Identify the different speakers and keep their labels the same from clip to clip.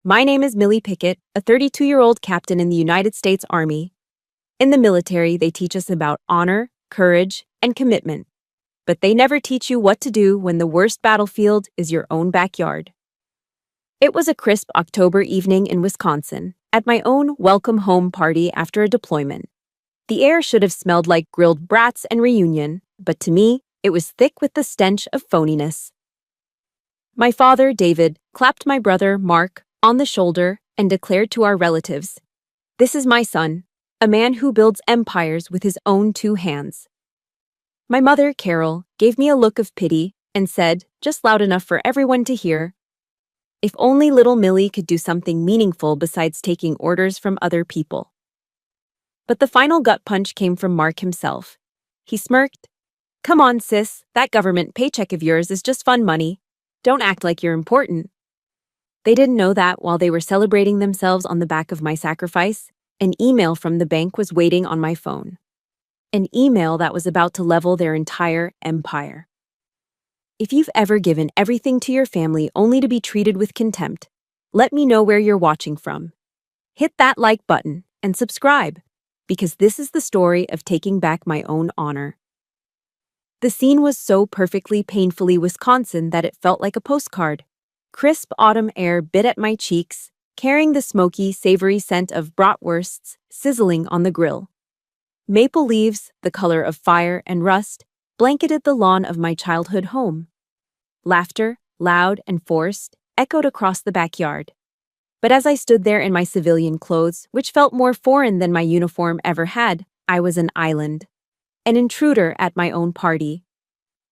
Speaker 1: My name is Millie Pickett, a 32-year-old captain in the United States Army. In the military, they teach us about honor, courage, and commitment. But they never teach you what to do when the worst battlefield is your own backyard. It was a crisp October evening in Wisconsin, at my own welcome home party after a deployment. The air should have smelled like grilled brats and reunion, but to me, it was thick with the stench of phoniness. My father, David, clapped my brother, Mark, on the shoulder and declared to our relatives, "This is my son, a man who builds empires with his own two hands." My mother, Carol, gave me a look of pity and said, just loud enough for everyone to hear, "If only little Millie could do something meaningful besides taking orders from other people." But the final gut punch came from Mark himself. He smirked. "Come on, sis, that government paycheck of yours is just fun money. Don't act like you're important." They didn't know that while they were celebrating themselves on the back of my sacrifice, an email from the bank was waiting on my phone. An email that was about to level their entire empire. If you've ever given everything to your family only to be treated with contempt, let me know where you're watching from. Hit that like button and subscribe, because this is the story of taking back my own honor. The scene was so perfectly, painfully Wisconsin that it felt like a postcard. Crisp autumn air bit at my cheeks, carrying the smoky, savory scent of bratwursts sizzling on the grill. Maple leaves, the color of fire and rust, blanketed the lawn of my childhood home. Laughter, loud and forced, echoed across the backyard. But as I stood there in my civilian clothes, which felt more foreign than my uniform ever had, I was an island. An intruder at my own party.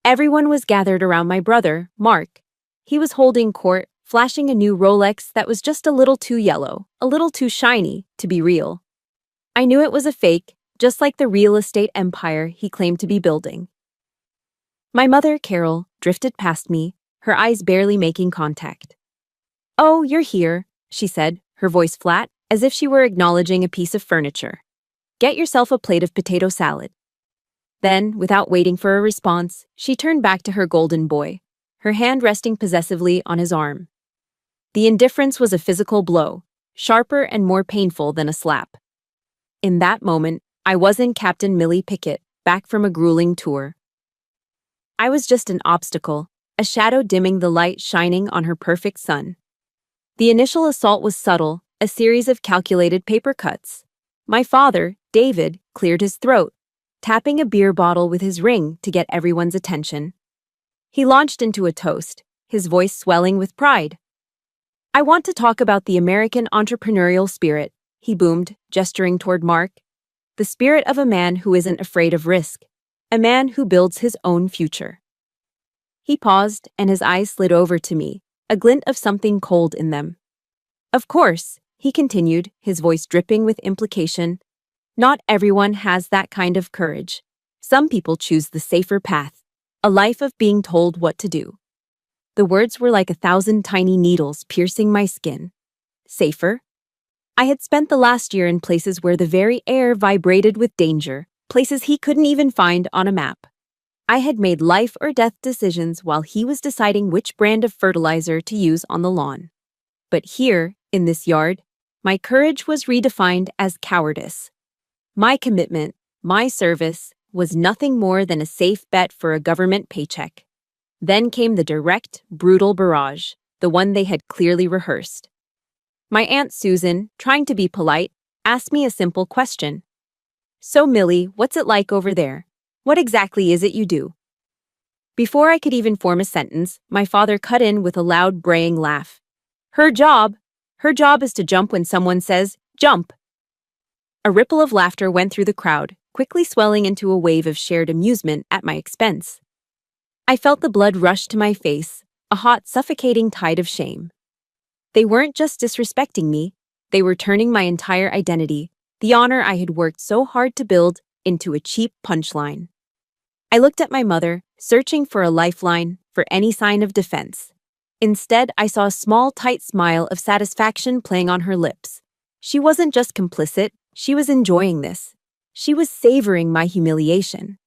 Speaker 1: Everyone was gathered around my brother, Mark. He was holding court, flashing a new Rolex that was just a little too yellow, a little too shiny, to be real. I knew it was a fake, just like the real estate empire he claimed to be building. My mother, Carol, drifted past me, her eyes barely making contact. "Oh, you're here," she said, her voice flat, as if she were acknowledging a piece of furniture. "Get yourself a plate of potato salad." Then, without waiting for a response, she turned back to her golden boy, her hand resting possessively on his arm. The indifference was a physical blow, sharper and more painful than a slap. In that moment, I wasn't Captain Millie Pickett, back from a grueling tour. I was just an obstacle, a shadow dimming the light shining on her perfect sun. The initial assault was subtle, a series of calculated paper cuts. My father, David, cleared his throat, tapping a beer bottle with his ring to get everyone's attention. He launched into a toast, his voice swelling with pride. "I want to talk about the American entrepreneurial spirit," he boomed, gesturing toward Mark. "The spirit of a man who isn't afraid of risk, a man who builds his own future." He paused, and his eyes slid over to me, a glint of something cold in them. "Of course," he continued, his voice dripping with implication, "not everyone has that kind of courage. Some people choose the safer path, a life of being told what to do." The words were like 1,000 tiny needles piercing my skin. Safer? I had spent the last year in places where the very air vibrated with danger, places he couldn't even find on a map. I had made life or death decisions while he was deciding which brand of fertilizer to use on the lawn. But here, in this yard, my courage was redefined as cowardice. My commitment, my service, was nothing more than a safe bet for a government paycheck. Then came the direct, brutal barrage, the one they had clearly rehearsed. My Aunt Susan, trying to be polite, asked me a simple question. "So, Millie, what's it like over there? What exactly is it you do?" Before I could even form a sentence, my father cut in with a loud, braying laugh. Her job is to jump when someone says, 'Jump!'" A ripple of laughter went through the crowd, quickly swelling into a wave of shared amusement at my expense. I felt the blood rush to my face, a hot, suffocating tide of shame. They weren't just disrespecting me, they were turning my entire identity, the honor I had worked so hard to build, into a cheap punchline. I looked at my mother, searching for a lifeline, for any sign of defense. Instead, I saw a small, tight smile of satisfaction playing on her lips. She wasn't just complicit, she was enjoying this. She was savoring my humiliation.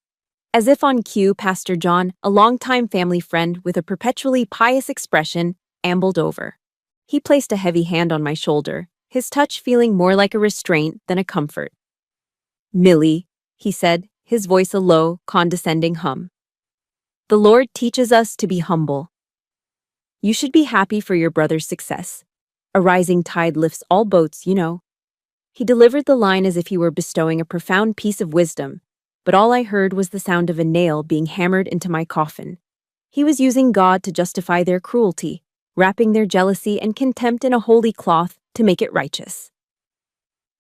Speaker 1: As if on cue, Pastor John, a longtime family friend with a perpetually pious expression, ambled over. He placed a heavy hand on my shoulder, his touch feeling more like a restraint than a comfort. "Millie," he said, his voice a low, condescending hum. "The Lord teaches us to be humble. You should be happy for your brother's success. A rising tide lifts all boats, you know." He delivered the line as if he were bestowing a profound piece of wisdom, but all I heard was the sound of a nail being hammered into my coffin. He was using God to justify their cruelty, wrapping their jealousy and contempt in a holy cloth to make it righteous.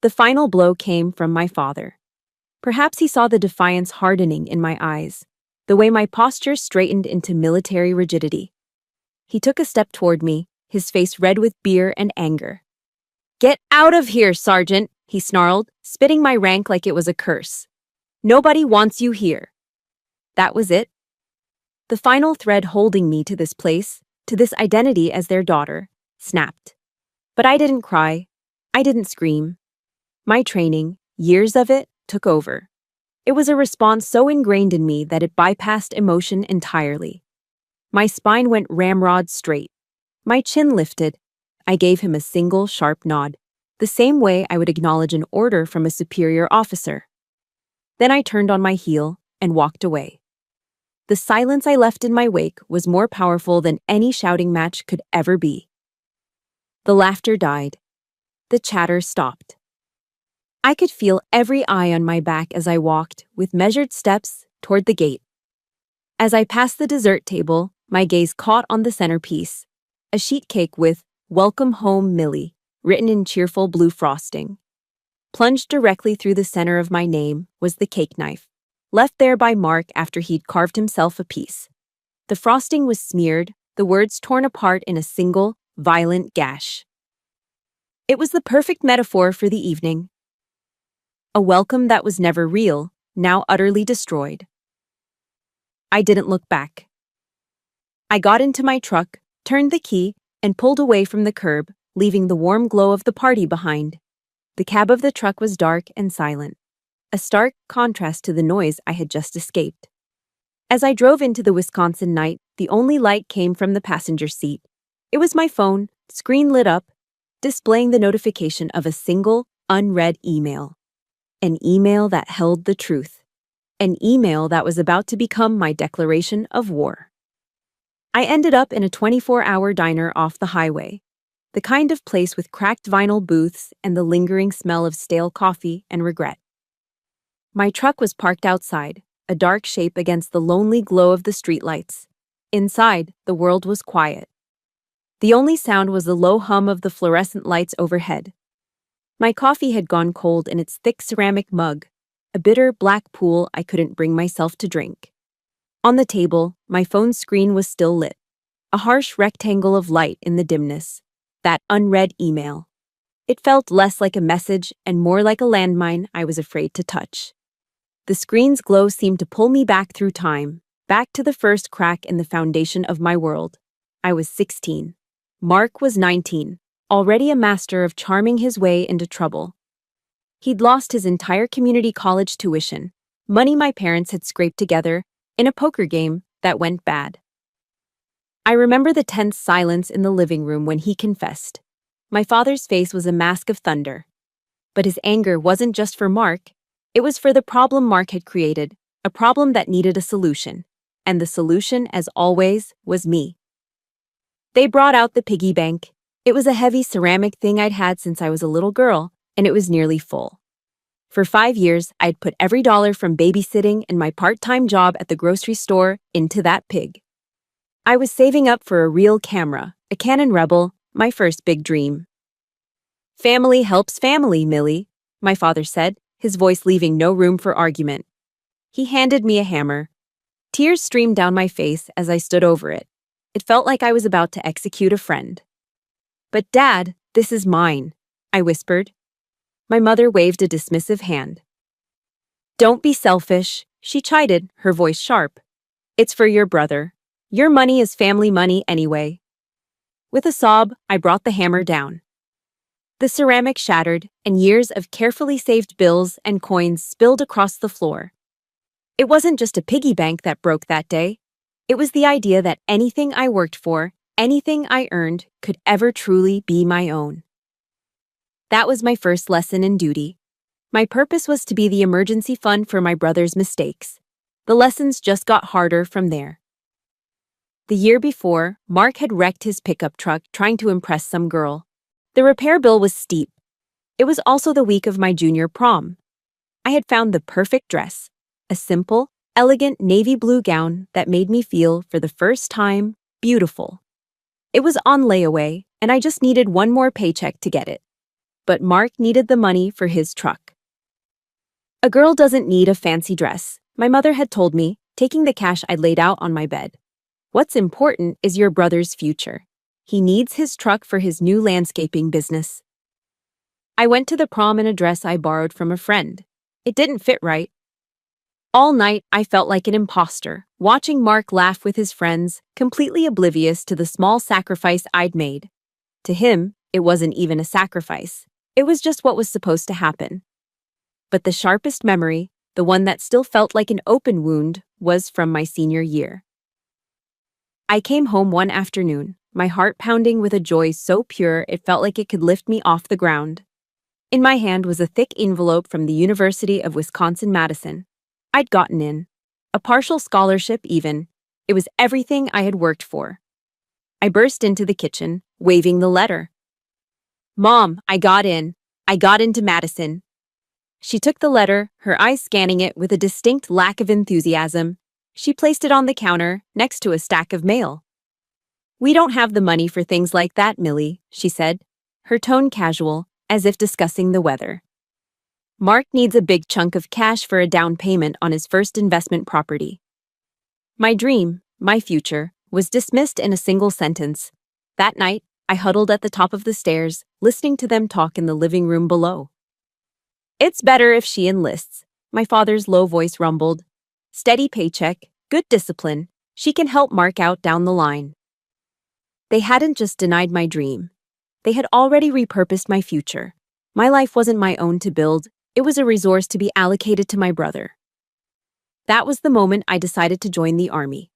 Speaker 1: The final blow came from my father. Perhaps he saw the defiance hardening in my eyes, the way my posture straightened into military rigidity. He took a step toward me, his face red with beer and anger. "Get out of here, Sergeant," he snarled, spitting my rank like it was a curse. "Nobody wants you here." That was it. The final thread holding me to this place, to this identity as their daughter, snapped. But I didn't cry. I didn't scream. My training, years of it, took over. It was a response so ingrained in me that it bypassed emotion entirely. My spine went ramrod straight. My chin lifted. I gave him a single sharp nod, the same way I would acknowledge an order from a superior officer. Then I turned on my heel and walked away. The silence I left in my wake was more powerful than any shouting match could ever be. The laughter died. The chatter stopped. I could feel every eye on my back as I walked, with measured steps, toward the gate. As I passed the dessert table, my gaze caught on the centerpiece, a sheet cake with "Welcome Home, Millie," written in cheerful blue frosting. Plunged directly through the center of my name was the cake knife, left there by Mark after he'd carved himself a piece. The frosting was smeared, the words torn apart in a single, violent gash. It was the perfect metaphor for the evening. A welcome that was never real, now utterly destroyed. I didn't look back. I got into my truck, turned the key, and pulled away from the curb, leaving the warm glow of the party behind. The cab of the truck was dark and silent, a stark contrast to the noise I had just escaped. As I drove into the Wisconsin night, the only light came from the passenger seat. It was my phone, screen lit up, displaying the notification of a single, unread email. An email that held the truth. An email that was about to become my declaration of war. I ended up in a 24-hour diner off the highway, the kind of place with cracked vinyl booths and the lingering smell of stale coffee and regret. My truck was parked outside, a dark shape against the lonely glow of the streetlights. Inside, the world was quiet. The only sound was the low hum of the fluorescent lights overhead. My coffee had gone cold in its thick ceramic mug, a bitter black pool I couldn't bring myself to drink. On the table, my phone screen was still lit, a harsh rectangle of light in the dimness. That unread email. It felt less like a message and more like a landmine I was afraid to touch. The screen's glow seemed to pull me back through time, back to the first crack in the foundation of my world. I was 16. Mark was 19, already a master of charming his way into trouble. He'd lost his entire community college tuition, money my parents had scraped together, in a poker game that went bad. I remember the tense silence in the living room when he confessed. My father's face was a mask of thunder. But his anger wasn't just for Mark, it was for the problem Mark had created, a problem that needed a solution. And the solution, as always, was me. They brought out the piggy bank. It was a heavy ceramic thing I'd had since I was a little girl, and it was nearly full. For 5 years, I'd put every dollar from babysitting and my part-time job at the grocery store into that pig. I was saving up for a real camera, a Canon Rebel, my first big dream. "Family helps family, Millie," my father said, his voice leaving no room for argument. He handed me a hammer. Tears streamed down my face as I stood over it. It felt like I was about to execute a friend. "But Dad, this is mine," I whispered. My mother waved a dismissive hand. "Don't be selfish," she chided, her voice sharp. "It's for your brother. Your money is family money anyway." With a sob, I brought the hammer down. The ceramic shattered, and years of carefully saved bills and coins spilled across the floor. It wasn't just a piggy bank that broke that day. It was the idea that anything I worked for, anything I earned could ever truly be my own. That was my first lesson in duty. My purpose was to be the emergency fund for my brother's mistakes. The lessons just got harder from there. The year before, Mark had wrecked his pickup truck trying to impress some girl. The repair bill was steep. It was also the week of my junior prom. I had found the perfect dress, a simple, elegant navy blue gown that made me feel, for the first time, beautiful. It was on layaway, and I just needed one more paycheck to get it. But Mark needed the money for his truck. A girl doesn't need a fancy dress, my mother had told me, taking the cash I'd laid out on my bed. What's important is your brother's future. He needs his truck for his new landscaping business. I went to the prom in a dress I borrowed from a friend. It didn't fit right. All night, I felt like an imposter, watching Mark laugh with his friends, completely oblivious to the small sacrifice I'd made. To him, it wasn't even a sacrifice. It was just what was supposed to happen. But the sharpest memory, the one that still felt like an open wound, was from my senior year. I came home one afternoon, my heart pounding with a joy so pure it felt like it could lift me off the ground. In my hand was a thick envelope from the University of Wisconsin-Madison. I'd gotten in. A partial scholarship even. It was everything I had worked for. I burst into the kitchen, waving the letter. "Mom, I got in. I got into Madison." She took the letter, her eyes scanning it with a distinct lack of enthusiasm. She placed it on the counter, next to a stack of mail. "We don't have the money for things like that, Millie," she said, her tone casual, as if discussing the weather. "Mark needs a big chunk of cash for a down payment on his first investment property." My dream, my future, was dismissed in a single sentence. That night, I huddled at the top of the stairs, listening to them talk in the living room below. "It's better if she enlists," my father's low voice rumbled. "Steady paycheck, good discipline. She can help Mark out down the line." They hadn't just denied my dream. They had already repurposed my future. My life wasn't my own to build. It was a resource to be allocated to my brother. That was the moment I decided to join the Army.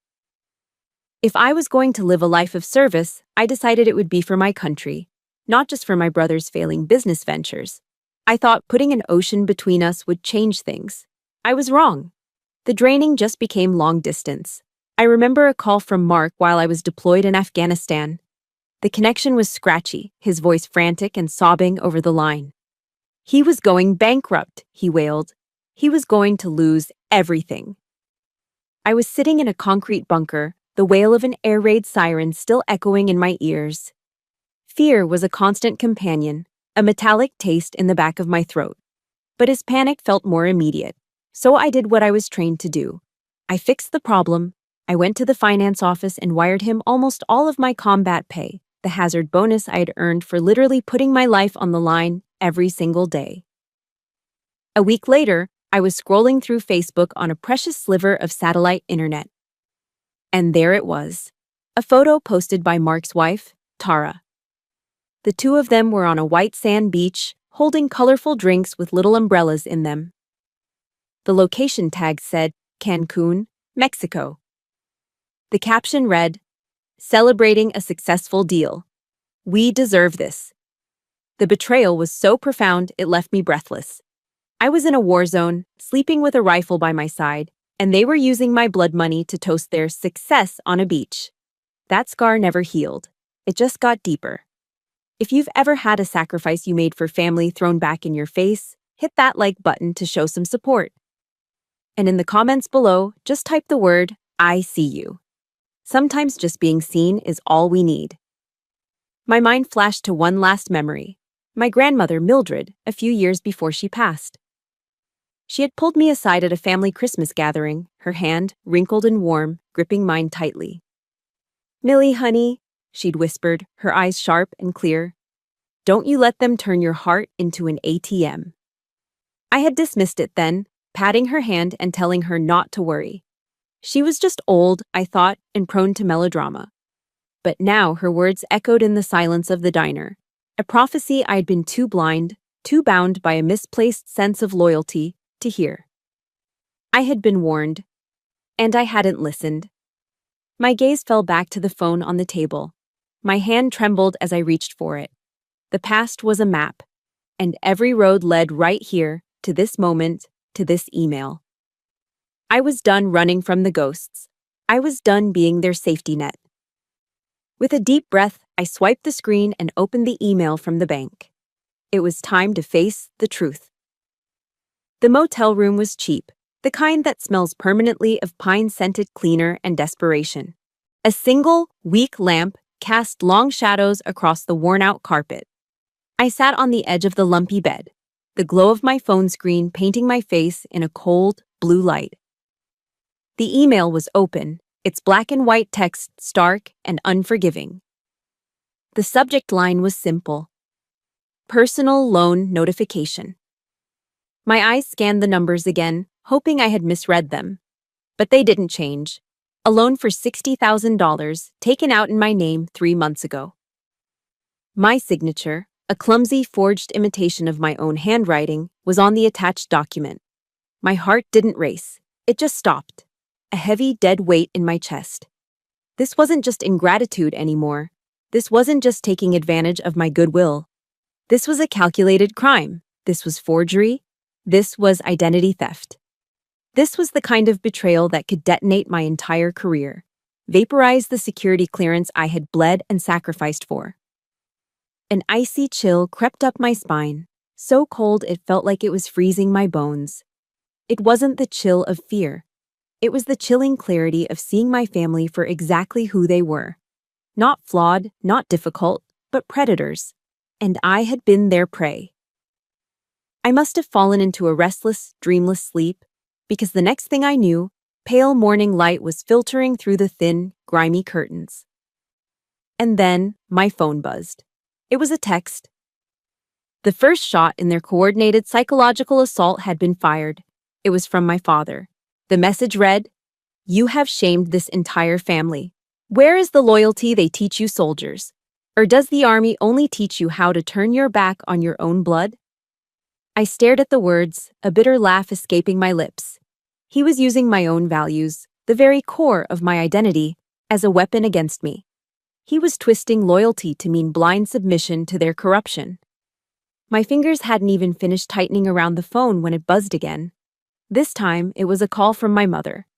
Speaker 1: If I was going to live a life of service, I decided it would be for my country, not just for my brother's failing business ventures. I thought putting an ocean between us would change things. I was wrong. The draining just became long distance. I remember a call from Mark while I was deployed in Afghanistan. The connection was scratchy, his voice frantic and sobbing over the line. He was going bankrupt, he wailed. He was going to lose everything. I was sitting in a concrete bunker, the wail of an air raid siren still echoing in my ears. Fear was a constant companion, a metallic taste in the back of my throat. But his panic felt more immediate, so I did what I was trained to do. I fixed the problem. I went to the finance office and wired him almost all of my combat pay, the hazard bonus I had earned for literally putting my life on the line every single day. A week later, I was scrolling through Facebook on a precious sliver of satellite internet. And there it was, a photo posted by Mark's wife, Tara. The two of them were on a white sand beach, holding colorful drinks with little umbrellas in them. The location tag said, Cancun, Mexico. The caption read, "Celebrating a successful deal. We deserve this." The betrayal was so profound it left me breathless. I was in a war zone, sleeping with a rifle by my side, and they were using my blood money to toast their success on a beach. That scar never healed. It just got deeper. If you've ever had a sacrifice you made for family thrown back in your face, hit that like button to show some support. And in the comments below, just type the word, "I see you." Sometimes just being seen is all we need. My mind flashed to one last memory. My grandmother, Mildred, a few years before she passed. She had pulled me aside at a family Christmas gathering, her hand, wrinkled and warm, gripping mine tightly. "Millie, honey," she'd whispered, her eyes sharp and clear, "don't you let them turn your heart into an ATM." I had dismissed it then, patting her hand and telling her not to worry. She was just old, I thought, and prone to melodrama. But now her words echoed in the silence of the diner, a prophecy I'd been too blind, too bound by a misplaced sense of loyalty, to hear. I had been warned, and I hadn't listened. My gaze fell back to the phone on the table. My hand trembled as I reached for it. The past was a map, and every road led right here, to this moment, to this email. I was done running from the ghosts. I was done being their safety net. With a deep breath, I swiped the screen and opened the email from the bank. It was time to face the truth. The motel room was cheap, the kind that smells permanently of pine-scented cleaner and desperation. A single, weak lamp cast long shadows across the worn-out carpet. I sat on the edge of the lumpy bed, the glow of my phone screen painting my face in a cold, blue light. The email was open, its black and white text stark and unforgiving. The subject line was simple: personal loan notification. My eyes scanned the numbers again, hoping I had misread them. But they didn't change. A loan for $60,000 taken out in my name 3 months ago. My signature, a clumsy forged imitation of my own handwriting, was on the attached document. My heart didn't race. It just stopped. A heavy, dead weight in my chest. This wasn't just ingratitude anymore. This wasn't just taking advantage of my goodwill. This was a calculated crime. This was forgery. This was identity theft. This was the kind of betrayal that could detonate my entire career, vaporize the security clearance I had bled and sacrificed for. An icy chill crept up my spine, so cold it felt like it was freezing my bones. It wasn't the chill of fear. It was the chilling clarity of seeing my family for exactly who they were. Not flawed, not difficult, but predators. And I had been their prey. I must have fallen into a restless, dreamless sleep, because the next thing I knew, pale morning light was filtering through the thin, grimy curtains. And then my phone buzzed. It was a text. The first shot in their coordinated psychological assault had been fired. It was from my father. The message read, "You have shamed this entire family. Where is the loyalty they teach you soldiers? Or does the army only teach you how to turn your back on your own blood?" I stared at the words, a bitter laugh escaping my lips. He was using my own values, the very core of my identity, as a weapon against me. He was twisting loyalty to mean blind submission to their corruption. My fingers hadn't even finished tightening around the phone when it buzzed again. This time, it was a call from my mother.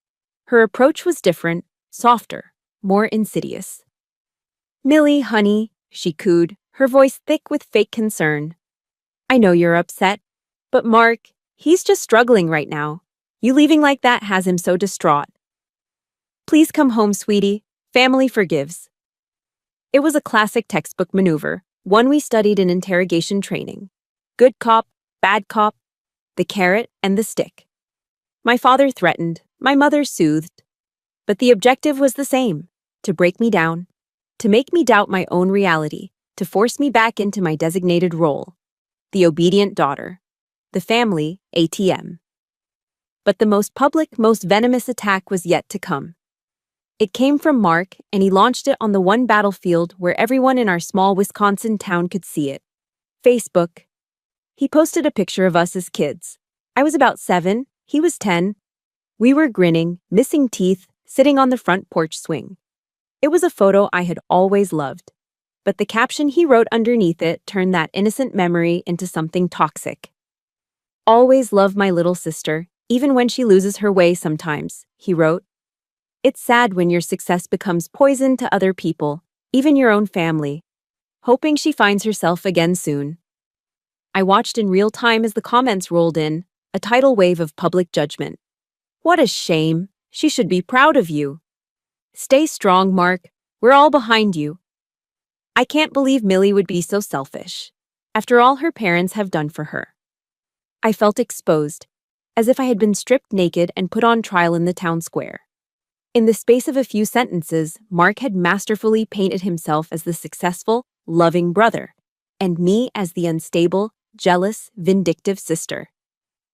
Speaker 1: Her approach was different, softer, more insidious. "Millie, honey," she cooed, her voice thick with fake concern. "I know you're upset, but Mark, he's just struggling right now. You leaving like that has him so distraught. Please come home, sweetie. Family forgives." It was a classic textbook maneuver, one we studied in interrogation training. Good cop, bad cop, the carrot and the stick. My father threatened, my mother soothed. But the objective was the same: to break me down, to make me doubt my own reality, to force me back into my designated role. The obedient daughter. The family ATM. But the most public, most venomous attack was yet to come. It came from Mark, and he launched it on the one battlefield where everyone in our small Wisconsin town could see it. Facebook. He posted a picture of us as kids. I was about 7, he was 10. We were grinning, missing teeth, sitting on the front porch swing. It was a photo I had always loved. But the caption he wrote underneath it turned that innocent memory into something toxic. "Always love my little sister, even when she loses her way sometimes," he wrote. "It's sad when your success becomes poison to other people, even your own family. Hoping she finds herself again soon." I watched in real time as the comments rolled in, a tidal wave of public judgment. "What a shame. She should be proud of you. Stay strong, Mark. We're all behind you. I can't believe Millie would be so selfish, after all her parents have done for her." I felt exposed, as if I had been stripped naked and put on trial in the town square. In the space of a few sentences, Mark had masterfully painted himself as the successful, loving brother, and me as the unstable, jealous, vindictive sister.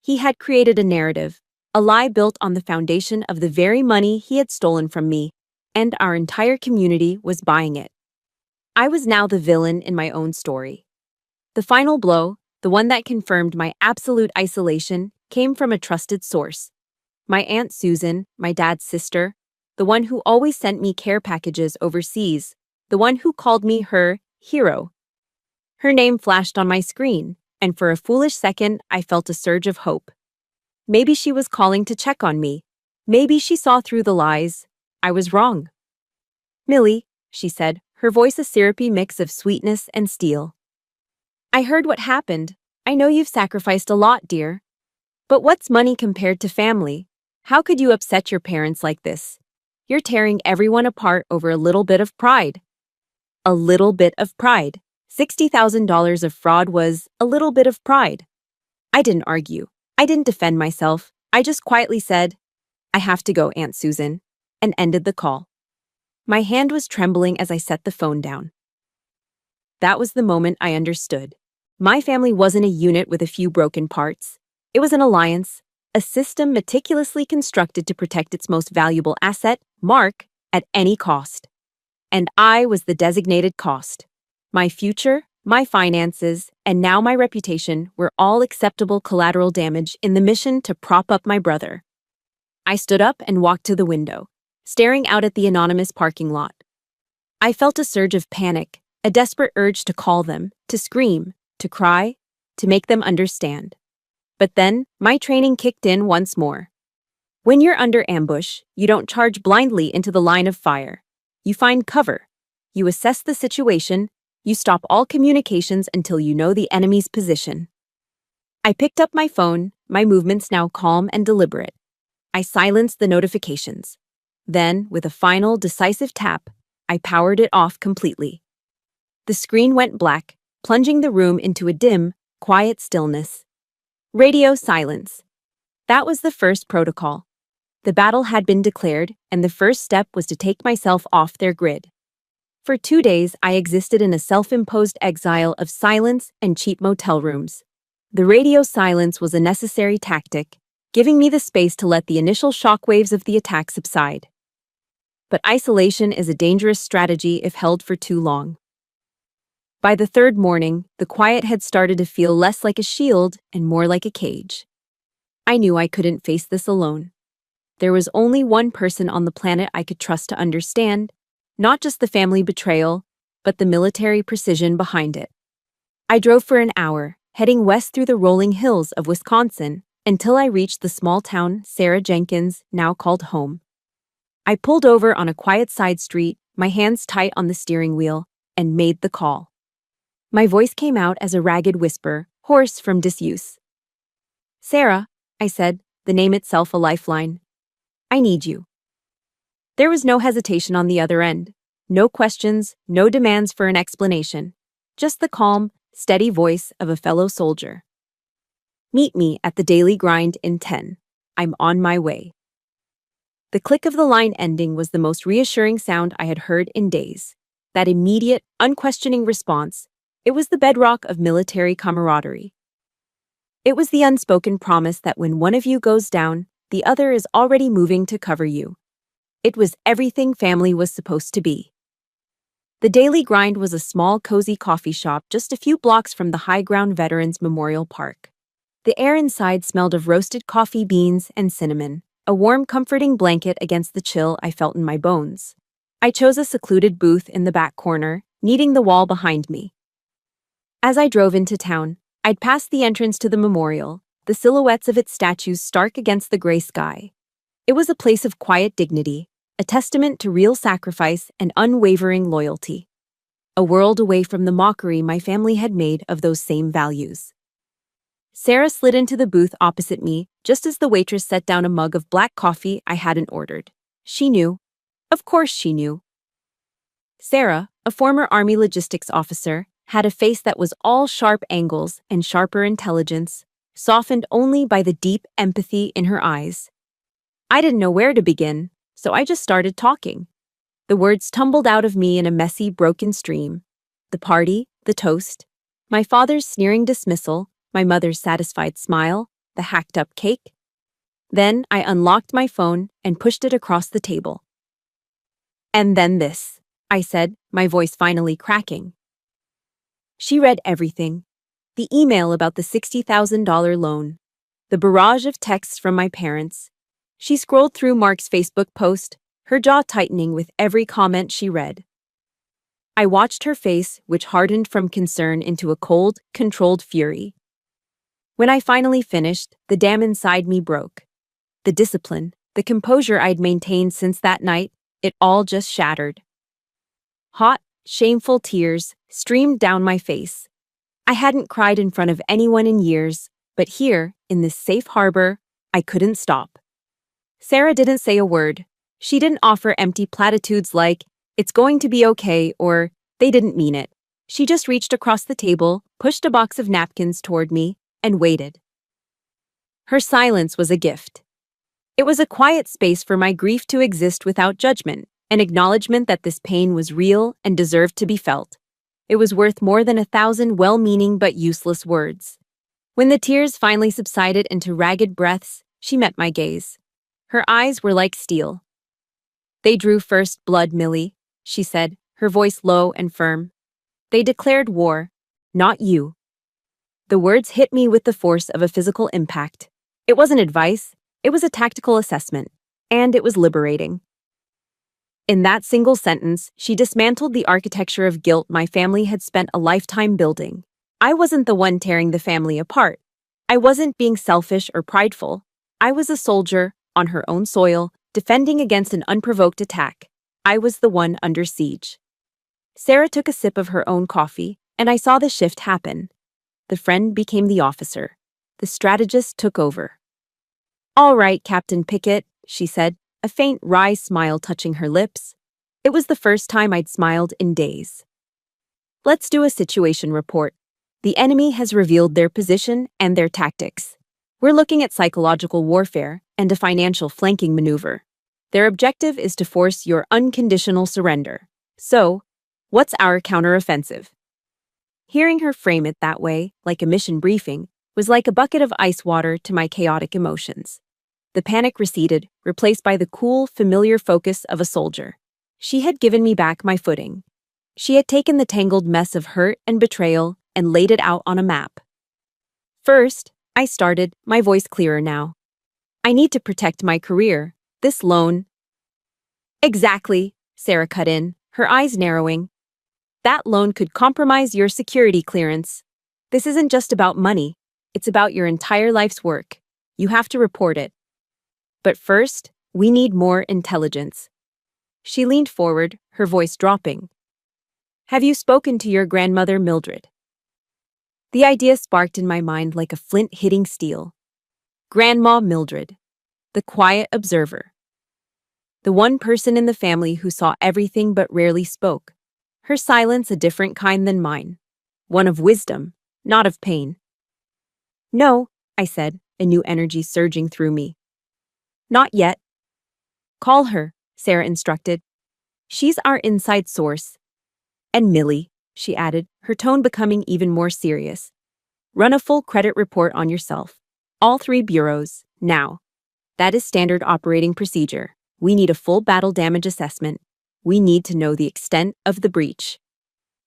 Speaker 1: He had created a narrative, a lie built on the foundation of the very money he had stolen from me, and our entire community was buying it. I was now the villain in my own story. The final blow, the one that confirmed my absolute isolation, came from a trusted source. My Aunt Susan, my dad's sister, the one who always sent me care packages overseas, the one who called me her hero. Her name flashed on my screen, and for a foolish second, I felt a surge of hope. Maybe she was calling to check on me. Maybe she saw through the lies. I was wrong. "Millie," she said, her voice a syrupy mix of sweetness and steel. "I heard what happened. I know you've sacrificed a lot, dear. But what's money compared to family? How could you upset your parents like this? You're tearing everyone apart over a little bit of pride." A little bit of pride. $60,000 of fraud was a little bit of pride. I didn't argue. I didn't defend myself. I just quietly said, "I have to go, Aunt Susan," and ended the call. My hand was trembling as I set the phone down. That was the moment I understood. My family wasn't a unit with a few broken parts. It was an alliance, a system meticulously constructed to protect its most valuable asset, Mark, at any cost. And I was the designated cost. My future, my finances, and now my reputation were all acceptable collateral damage in the mission to prop up my brother. I stood up and walked to the window, staring out at the anonymous parking lot. I felt a surge of panic, a desperate urge to call them, to scream, to cry, to make them understand. But then, my training kicked in once more. When you're under ambush, you don't charge blindly into the line of fire. You find cover. You assess the situation. You stop all communications until you know the enemy's position. I picked up my phone, my movements now calm and deliberate. I silenced the notifications. Then, with a final, decisive tap, I powered it off completely. The screen went black, plunging the room into a dim, quiet stillness. Radio silence. That was the first protocol. The battle had been declared, and the first step was to take myself off their grid. For 2 days, I existed in a self-imposed exile of silence and cheap motel rooms. The radio silence was a necessary tactic, giving me the space to let the initial shockwaves of the attack subside. But isolation is a dangerous strategy if held for too long. By the third morning, the quiet had started to feel less like a shield and more like a cage. I knew I couldn't face this alone. There was only one person on the planet I could trust to understand, not just the family betrayal, but the military precision behind it. I drove for an hour, heading west through the rolling hills of Wisconsin, until I reached the small town Sarah Jenkins now called home. I pulled over on a quiet side street, my hands tight on the steering wheel, and made the call. My voice came out as a ragged whisper, hoarse from disuse. "Sarah," I said, the name itself a lifeline. "I need you." There was no hesitation on the other end. No questions, no demands for an explanation. Just the calm, steady voice of a fellow soldier. "Meet me at the daily grind in 10. I'm on my way." The click of the line ending was the most reassuring sound I had heard in days. That immediate, unquestioning response, it was the bedrock of military camaraderie. It was the unspoken promise that when one of you goes down, the other is already moving to cover you. It was everything family was supposed to be. The Daily Grind was a small, cozy coffee shop just a few blocks from the High Ground Veterans Memorial Park. The air inside smelled of roasted coffee beans and cinnamon, a warm, comforting blanket against the chill I felt in my bones. I chose a secluded booth in the back corner, neating the wall behind me. As I drove into town, I'd passed the entrance to the memorial, the silhouettes of its statues stark against the gray sky. It was a place of quiet dignity, a testament to real sacrifice and unwavering loyalty. A world away from the mockery my family had made of those same values. Sarah slid into the booth opposite me, just as the waitress set down a mug of black coffee I hadn't ordered. She knew. Of course she knew. Sarah, a former Army logistics officer, had a face that was all sharp angles and sharper intelligence, softened only by the deep empathy in her eyes. I didn't know where to begin, so I just started talking. The words tumbled out of me in a messy, broken stream. The party, the toast, my father's sneering dismissal, my mother's satisfied smile, the hacked-up cake. Then I unlocked my phone and pushed it across the table. "And then this," I said, my voice finally cracking. She read everything. The email about the $60,000 loan. The barrage of texts from my parents. She scrolled through Mark's Facebook post, her jaw tightening with every comment she read. I watched her face, which hardened from concern into a cold, controlled fury. When I finally finished, the dam inside me broke. The discipline, the composure I'd maintained since that night, it all just shattered. Hot, shameful tears streamed down my face. I hadn't cried in front of anyone in years, but here, in this safe harbor, I couldn't stop. Sarah didn't say a word. She didn't offer empty platitudes like, "It's going to be okay," or "They didn't mean it." She just reached across the table, pushed a box of napkins toward me, and waited. Her silence was a gift. It was a quiet space for my grief to exist without judgment, an acknowledgement that this pain was real and deserved to be felt. It was worth more than 1,000 well-meaning but useless words. When the tears finally subsided into ragged breaths, she met my gaze. Her eyes were like steel. "They drew first blood, Millie," she said, her voice low and firm. "They declared war, not you." The words hit me with the force of a physical impact. It wasn't advice, it was a tactical assessment, and it was liberating. In that single sentence, she dismantled the architecture of guilt my family had spent a lifetime building. I wasn't the one tearing the family apart. I wasn't being selfish or prideful. I was a soldier, on her own soil, defending against an unprovoked attack. I was the one under siege. Sarah took a sip of her own coffee, and I saw the shift happen. The friend became the officer. The strategist took over. "All right, Captain Pickett," she said, a faint wry smile touching her lips. It was the first time I'd smiled in days. "Let's do a situation report. The enemy has revealed their position and their tactics. We're looking at psychological warfare and a financial flanking maneuver. Their objective is to force your unconditional surrender. So, what's our counteroffensive?" Hearing her frame it that way, like a mission briefing, was like a bucket of ice water to my chaotic emotions. The panic receded, replaced by the cool, familiar focus of a soldier. She had given me back my footing. She had taken the tangled mess of hurt and betrayal and laid it out on a map. "First," I started, my voice clearer now. "I need to protect my career. This loan—" "Exactly," Sarah cut in, her eyes narrowing. "That loan could compromise your security clearance. This isn't just about money. It's about your entire life's work. You have to report it. But first, we need more intelligence." She leaned forward, her voice dropping. "Have you spoken to your grandmother, Mildred?" The idea sparked in my mind like a flint hitting steel. Grandma Mildred, the quiet observer. The one person in the family who saw everything but rarely spoke. Her silence a different kind than mine. One of wisdom, not of pain. "No," I said, a new energy surging through me. "Not yet." "Call her," Sarah instructed. "She's our inside source. And Millie," she added, her tone becoming even more serious. "Run a full credit report on yourself. All 3 bureaus, now. That is standard operating procedure. We need a full battle damage assessment. We need to know the extent of the breach."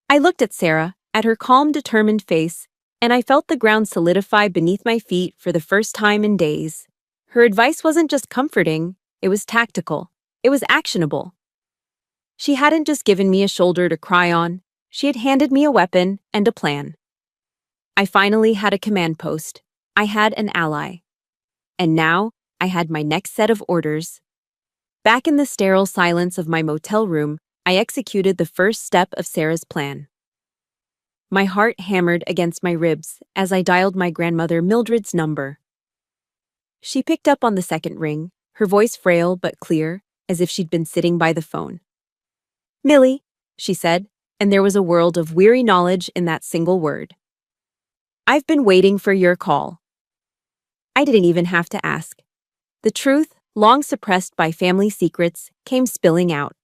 Speaker 1: I looked at Sarah, at her calm, determined face, and I felt the ground solidify beneath my feet for the first time in days. Her advice wasn't just comforting, it was tactical. It was actionable. She hadn't just given me a shoulder to cry on, she had handed me a weapon and a plan. I finally had a command post. I had an ally. And now, I had my next set of orders. Back in the sterile silence of my motel room, I executed the first step of Sarah's plan. My heart hammered against my ribs as I dialed my grandmother Mildred's number. She picked up on the second ring, her voice frail but clear, as if she'd been sitting by the phone. "Millie," she said, and there was a world of weary knowledge in that single word. "I've been waiting for your call." I didn't even have to ask. The truth, long suppressed by family secrets, came spilling out.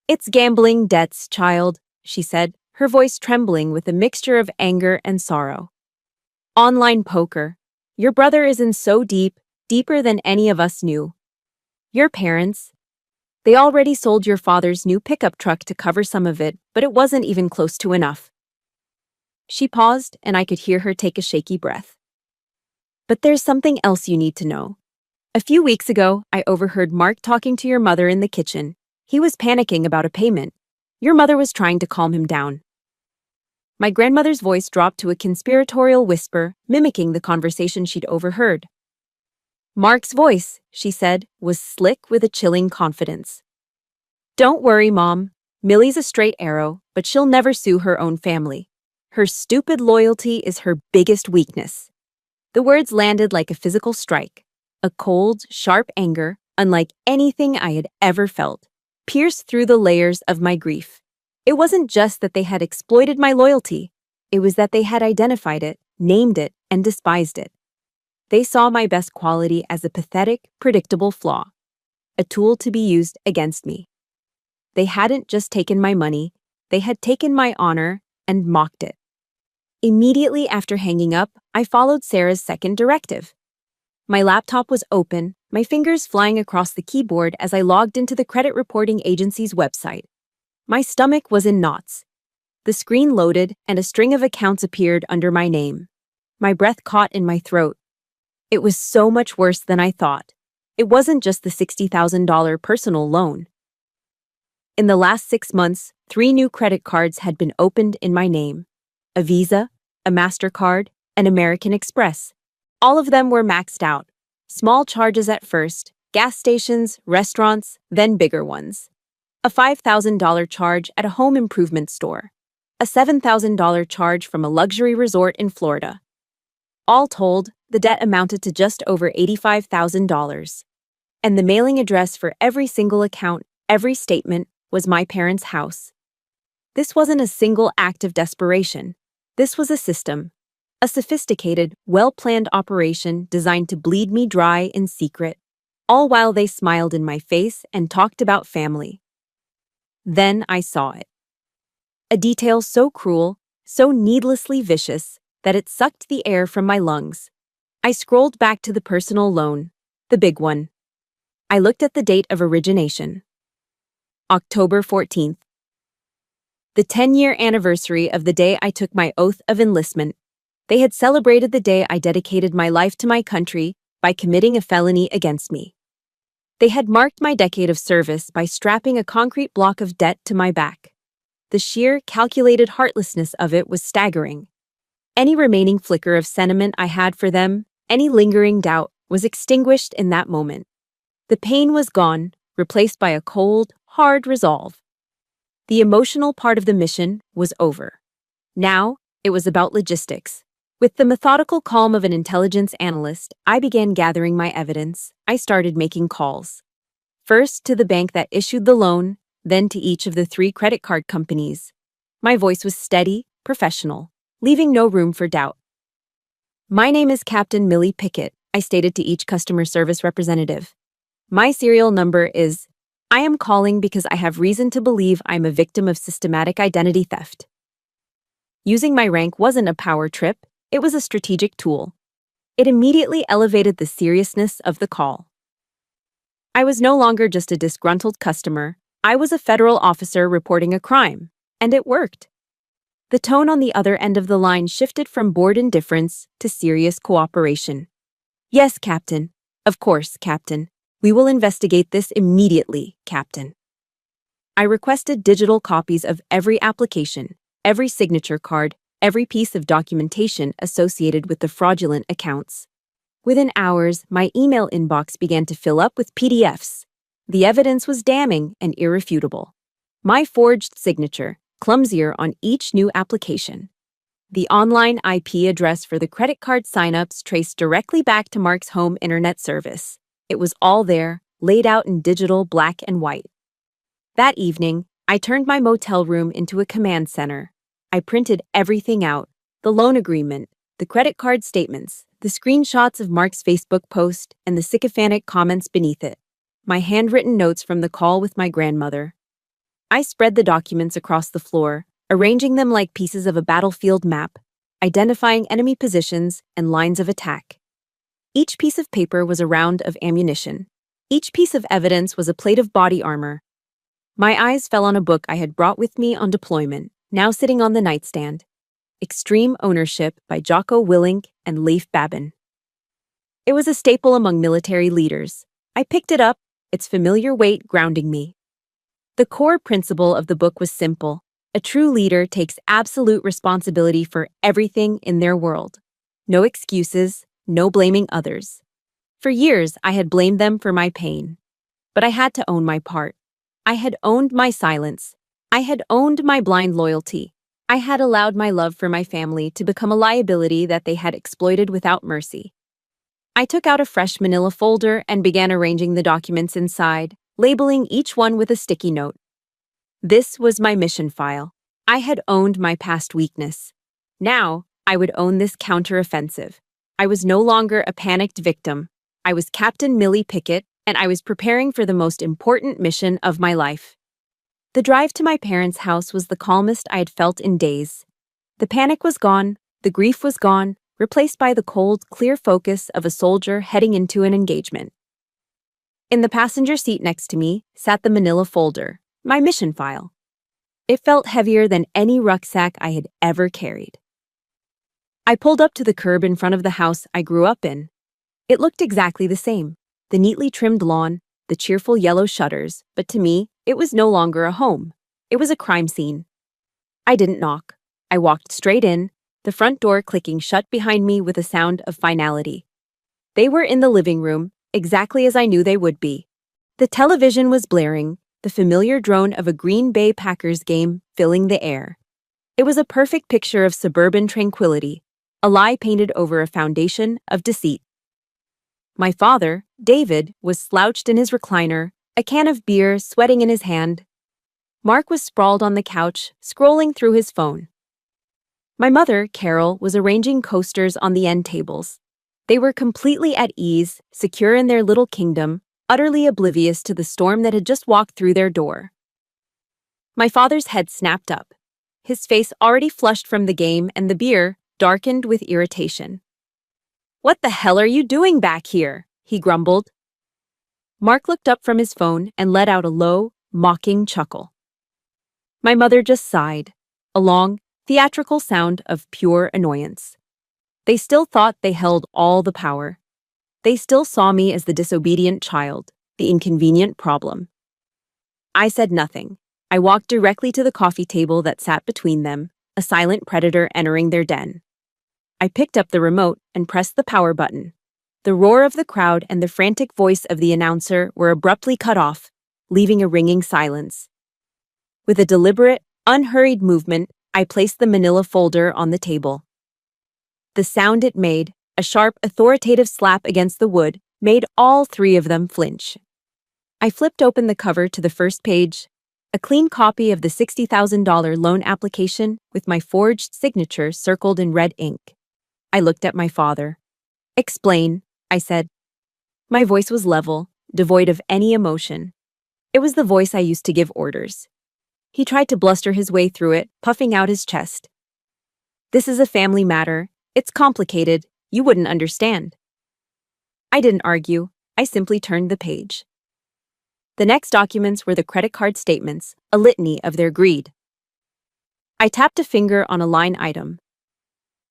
Speaker 1: "It's gambling debts, child," she said, her voice trembling with a mixture of anger and sorrow. "Online poker. Your brother is in so deep, deeper than any of us knew. Your parents, they already sold your father's new pickup truck to cover some of it, but it wasn't even close to enough." She paused, and I could hear her take a shaky breath. "But there's something else you need to know. A few weeks ago, I overheard Mark talking to your mother in the kitchen. He was panicking about a payment. Your mother was trying to calm him down. My grandmother's voice dropped to a conspiratorial whisper, mimicking the conversation she'd overheard. Mark's voice, she said, was slick with a chilling confidence. Don't worry, Mom. Millie's a straight arrow, but she'll never sue her own family. Her stupid loyalty is her biggest weakness. The words landed like a physical strike. A cold, sharp anger, unlike anything I had ever felt, pierced through the layers of my grief. It wasn't just that they had exploited my loyalty. It was that they had identified it, named it, and despised it. They saw my best quality as a pathetic, predictable flaw, a tool to be used against me. They hadn't just taken my money, they had taken my honor and mocked it. Immediately after hanging up, I followed Sarah's second directive. My laptop was open, my fingers flying across the keyboard as I logged into the credit reporting agency's website. My stomach was in knots. The screen loaded and a string of accounts appeared under my name. My breath caught in my throat. It was so much worse than I thought. It wasn't just the $60,000 personal loan. In the last 6 months, 3 new credit cards had been opened in my name. A Visa, a MasterCard, and American Express. All of them were maxed out. Small charges at first, gas stations, restaurants, then bigger ones. A $5,000 charge at a home improvement store. A $7,000 charge from a luxury resort in Florida. All told, the debt amounted to just over $85,000. And the mailing address for every single account, every statement, was my parents' house. This wasn't a single act of desperation. This was a system. A sophisticated, well-planned operation designed to bleed me dry in secret, all while they smiled in my face and talked about family. Then I saw it. A detail so cruel, so needlessly vicious, that it sucked the air from my lungs. I scrolled back to the personal loan, the big one. I looked at the date of origination. October 14th. The 10-year anniversary of the day I took my oath of enlistment. They had celebrated the day I dedicated my life to my country by committing a felony against me. They had marked my decade of service by strapping a concrete block of debt to my back. The sheer, calculated heartlessness of it was staggering. Any remaining flicker of sentiment I had for them, any lingering doubt, was extinguished in that moment. The pain was gone, replaced by a cold, hard resolve. The emotional part of the mission was over. Now, it was about logistics. With the methodical calm of an intelligence analyst, I began gathering my evidence. I started making calls. First to the bank that issued the loan, then to each of the 3 credit card companies. My voice was steady, professional, leaving no room for doubt. My name is Captain Millie Pickett, I stated to each customer service representative. My serial number is... I am calling because I have reason to believe I'm a victim of systematic identity theft. Using my rank wasn't a power trip, it was a strategic tool. It immediately elevated the seriousness of the call. I was no longer just a disgruntled customer, I was a federal officer reporting a crime, and it worked. The tone on the other end of the line shifted from bored indifference to serious cooperation. Yes, Captain. Of course, Captain. We will investigate this immediately, Captain. I requested digital copies of every application, every signature card, every piece of documentation associated with the fraudulent accounts. Within hours, my email inbox began to fill up with PDFs. The evidence was damning and irrefutable. My forged signature, clumsier on each new application. The online IP address for the credit card signups traced directly back to Mark's home internet service. It was all there, laid out in digital black and white. That evening, I turned my motel room into a command center. I printed everything out, the loan agreement, the credit card statements, the screenshots of Mark's Facebook post, and the sycophantic comments beneath it. My handwritten notes from the call with my grandmother. I spread the documents across the floor, arranging them like pieces of a battlefield map, identifying enemy positions and lines of attack. Each piece of paper was a round of ammunition. Each piece of evidence was a plate of body armor. My eyes fell on a book I had brought with me on deployment, now sitting on the nightstand. Extreme Ownership by Jocko Willink and Leif Babin. It was a staple among military leaders. I picked it up, its familiar weight grounding me. The core principle of the book was simple. A true leader takes absolute responsibility for everything in their world. No excuses, no blaming others. For years, I had blamed them for my pain. But I had to own my part. I had owned my silence. I had owned my blind loyalty. I had allowed my love for my family to become a liability that they had exploited without mercy. I took out a fresh manila folder and began arranging the documents inside, labeling each one with a sticky note. This was my mission file. I had owned my past weakness. Now, I would own this counteroffensive. I was no longer a panicked victim. I was Captain Millie Pickett, and I was preparing for the most important mission of my life. The drive to my parents' house was the calmest I had felt in days. The panic was gone, the grief was gone, replaced by the cold, clear focus of a soldier heading into an engagement. In the passenger seat next to me sat the manila folder, my mission file. It felt heavier than any rucksack I had ever carried. I pulled up to the curb in front of the house I grew up in. It looked exactly the same, the neatly trimmed lawn, the cheerful yellow shutters, but to me, it was no longer a home. It was a crime scene. I didn't knock. I walked straight in, the front door clicking shut behind me with a sound of finality. They were in the living room, exactly as I knew they would be. The television was blaring, the familiar drone of a Green Bay Packers game filling the air. It was a perfect picture of suburban tranquility, a lie painted over a foundation of deceit. My father, David, was slouched in his recliner, a can of beer sweating in his hand. Mark was sprawled on the couch, scrolling through his phone. My mother, Carol, was arranging coasters on the end tables. They were completely at ease, secure in their little kingdom, utterly oblivious to the storm that had just walked through their door. My father's head snapped up. His face already flushed from the game and the beer, darkened with irritation. "What the hell are you doing back here?" he grumbled. Mark looked up from his phone and let out a low, mocking chuckle. My mother just sighed, a long, theatrical sound of pure annoyance. They still thought they held all the power. They still saw me as the disobedient child, the inconvenient problem. I said nothing. I walked directly to the coffee table that sat between them, a silent predator entering their den. I picked up the remote and pressed the power button. The roar of the crowd and the frantic voice of the announcer were abruptly cut off, leaving a ringing silence. With a deliberate, unhurried movement, I placed the manila folder on the table. The sound it made, a sharp, authoritative slap against the wood, made all three of them flinch. I flipped open the cover to the first page, a clean copy of the $60,000 loan application with my forged signature circled in red ink. I looked at my father. "Explain," I said. My voice was level, devoid of any emotion. It was the voice I used to give orders. He tried to bluster his way through it, puffing out his chest. "This is a family matter. It's complicated. You wouldn't understand." I didn't argue. I simply turned the page. The next documents were the credit card statements, a litany of their greed. I tapped a finger on a line item.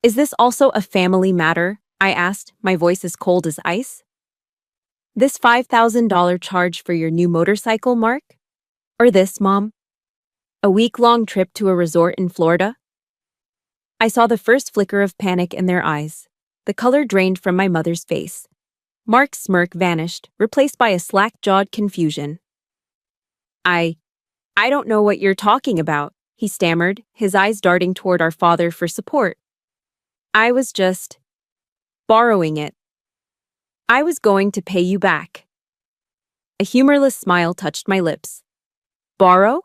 Speaker 1: "Is this also a family matter?" I asked, my voice as cold as ice. "This $5,000 charge for your new motorcycle, Mark? Or this, Mom? A week-long trip to a resort in Florida?" I saw the first flicker of panic in their eyes. The color drained from my mother's face. Mark's smirk vanished, replaced by a slack-jawed confusion. I don't know what you're talking about," he stammered, his eyes darting toward our father for support. "I was just borrowing it. I was going to pay you back." A humorless smile touched my lips. "Borrow?"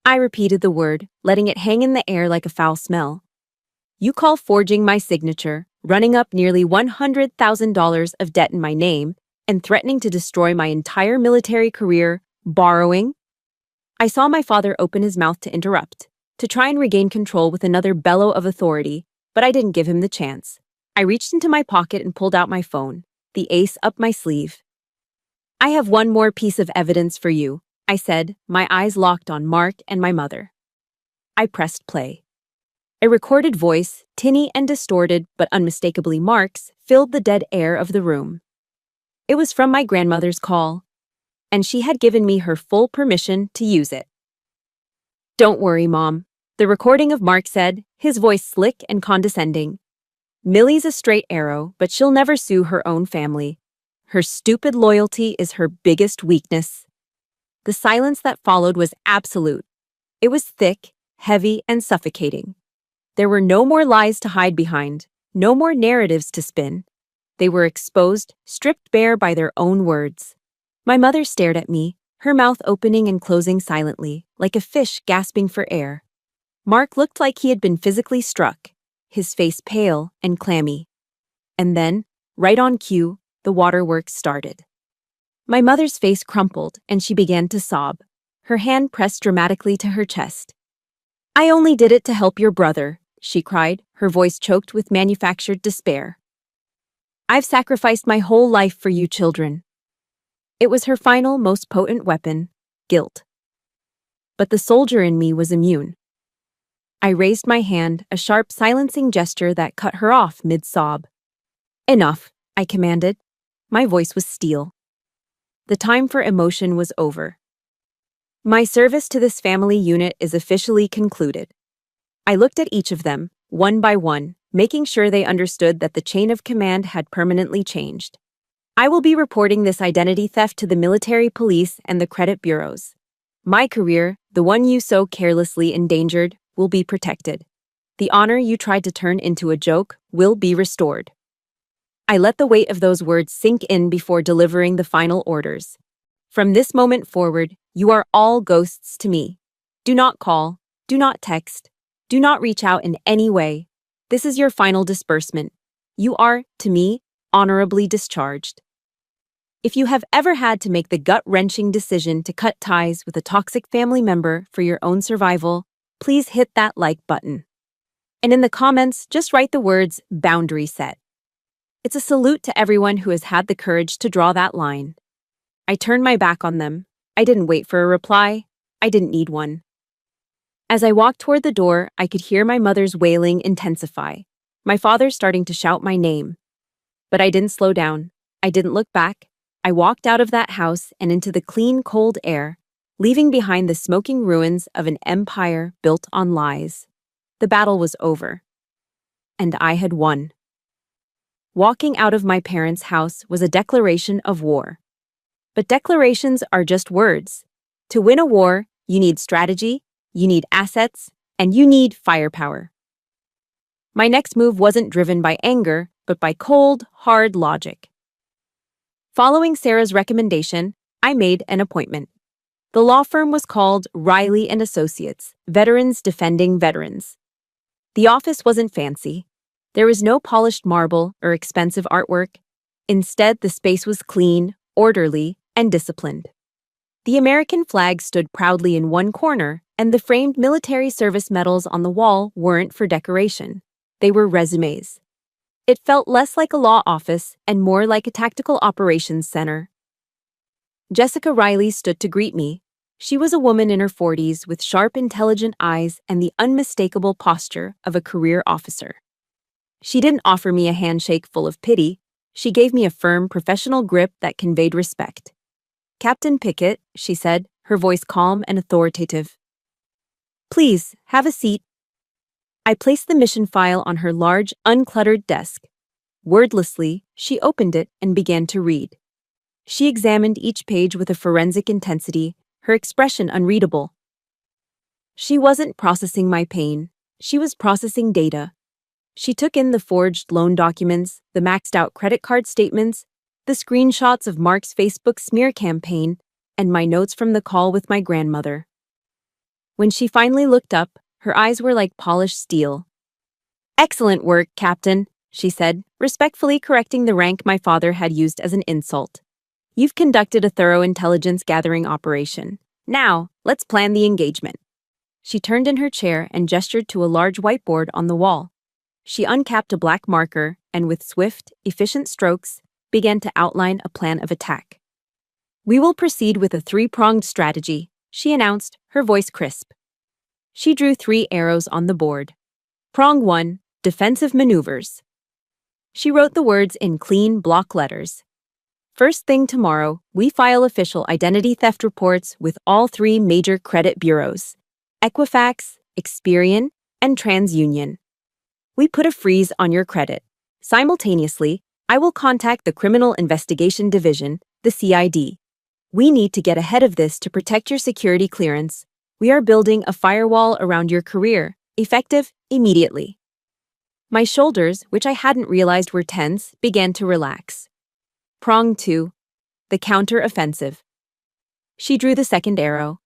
Speaker 1: I repeated the word, letting it hang in the air like a foul smell. "You call forging my signature, running up nearly $100,000 of debt in my name, and threatening to destroy my entire military career, borrowing?" I saw my father open his mouth to interrupt, to try and regain control with another bellow of authority, but I didn't give him the chance. I reached into my pocket and pulled out my phone, the ace up my sleeve. "I have one more piece of evidence for you," I said, my eyes locked on Mark and my mother. I pressed play. A recorded voice, tinny and distorted but unmistakably Mark's, filled the dead air of the room. It was from my grandmother's call. and she had given me her full permission to use it. "Don't worry, Mom," the recording of Mark said, his voice slick and condescending. "Millie's a straight arrow, but she'll never sue her own family. Her stupid loyalty is her biggest weakness." The silence that followed was absolute. It was thick, heavy, and suffocating. There were no more lies to hide behind, no more narratives to spin. They were exposed, stripped bare by their own words. My mother stared at me, her mouth opening and closing silently, like a fish gasping for air. Mark looked like he had been physically struck, his face pale and clammy. And then, right on cue, the waterworks started. My mother's face crumpled and she began to sob, her hand pressed dramatically to her chest. "I only did it to help your brother," she cried, her voice choked with manufactured despair. "I've sacrificed my whole life for you children." It was her final, most potent weapon, guilt. But the soldier in me was immune. I raised my hand, a sharp, silencing gesture that cut her off mid-sob. "Enough," I commanded. My voice was steel. The time for emotion was over. "My service to this family unit is officially concluded." I looked at each of them, one by one, making sure they understood that the chain of command had permanently changed. I will be reporting this identity theft to the military police and the credit bureaus. My career, the one you so carelessly endangered, will be protected. The honor you tried to turn into a joke will be restored. I let the weight of those words sink in before delivering the final orders. From this moment forward, you are all ghosts to me. Do not call, do not text, do not reach out in any way. This is your final disbursement. You are, to me, honorably discharged. If you have ever had to make the gut-wrenching decision to cut ties with a toxic family member for your own survival, please hit that like button. And in the comments, just write the words "boundary set." It's a salute to everyone who has had the courage to draw that line. I turned my back on them. I didn't wait for a reply. I didn't need one. As I walked toward the door, I could hear my mother's wailing intensify, my father starting to shout my name. But I didn't slow down. I didn't look back. I walked out of that house and into the clean, cold air, leaving behind the smoking ruins of an empire built on lies. The battle was over. And I had won. Walking out of my parents' house was a declaration of war. But declarations are just words. To win a war, you need strategy, you need assets, and you need firepower. My next move wasn't driven by anger, but by cold, hard logic. Following Sarah's recommendation, I made an appointment. The law firm was called Riley and Associates, Veterans Defending Veterans. The office wasn't fancy. There was no polished marble or expensive artwork. Instead, the space was clean, orderly, and disciplined. The American flag stood proudly in one corner, and the framed military service medals on the wall weren't for decoration. They were resumes. It felt less like a law office and more like a tactical operations center. Jessica Riley stood to greet me. She was a woman in her 40s with sharp, intelligent eyes and the unmistakable posture of a career officer. She didn't offer me a handshake full of pity. She gave me a firm, professional grip that conveyed respect. "Captain Pickett," she said, her voice calm and authoritative. "Please, have a seat." I placed the mission file on her large, uncluttered desk. Wordlessly, she opened it and began to read. She examined each page with a forensic intensity, her expression unreadable. She wasn't processing my pain. She was processing data. She took in the forged loan documents, the maxed-out credit card statements, the screenshots of Mark's Facebook smear campaign, and my notes from the call with my grandmother. When she finally looked up, her eyes were like polished steel. "Excellent work, Captain," she said, respectfully correcting the rank my father had used as an insult. "You've conducted a thorough intelligence-gathering operation. Now, let's plan the engagement." She turned in her chair and gestured to a large whiteboard on the wall. She uncapped a black marker and, with swift, efficient strokes, began to outline a plan of attack. "We will proceed with a three-pronged strategy," she announced, her voice crisp. She drew 3 arrows on the board. Prong 1, defensive maneuvers. She wrote the words in clean block letters. First thing tomorrow, we file official identity theft reports with all three major credit bureaus: Equifax, Experian, and TransUnion. We put a freeze on your credit. Simultaneously, I will contact the Criminal Investigation Division, the CID. We need to get ahead of this to protect your security clearance. We are building a firewall around your career, effective immediately. My shoulders, which I hadn't realized were tense, began to relax. Prong 2. The counter-offensive. She drew the second arrow.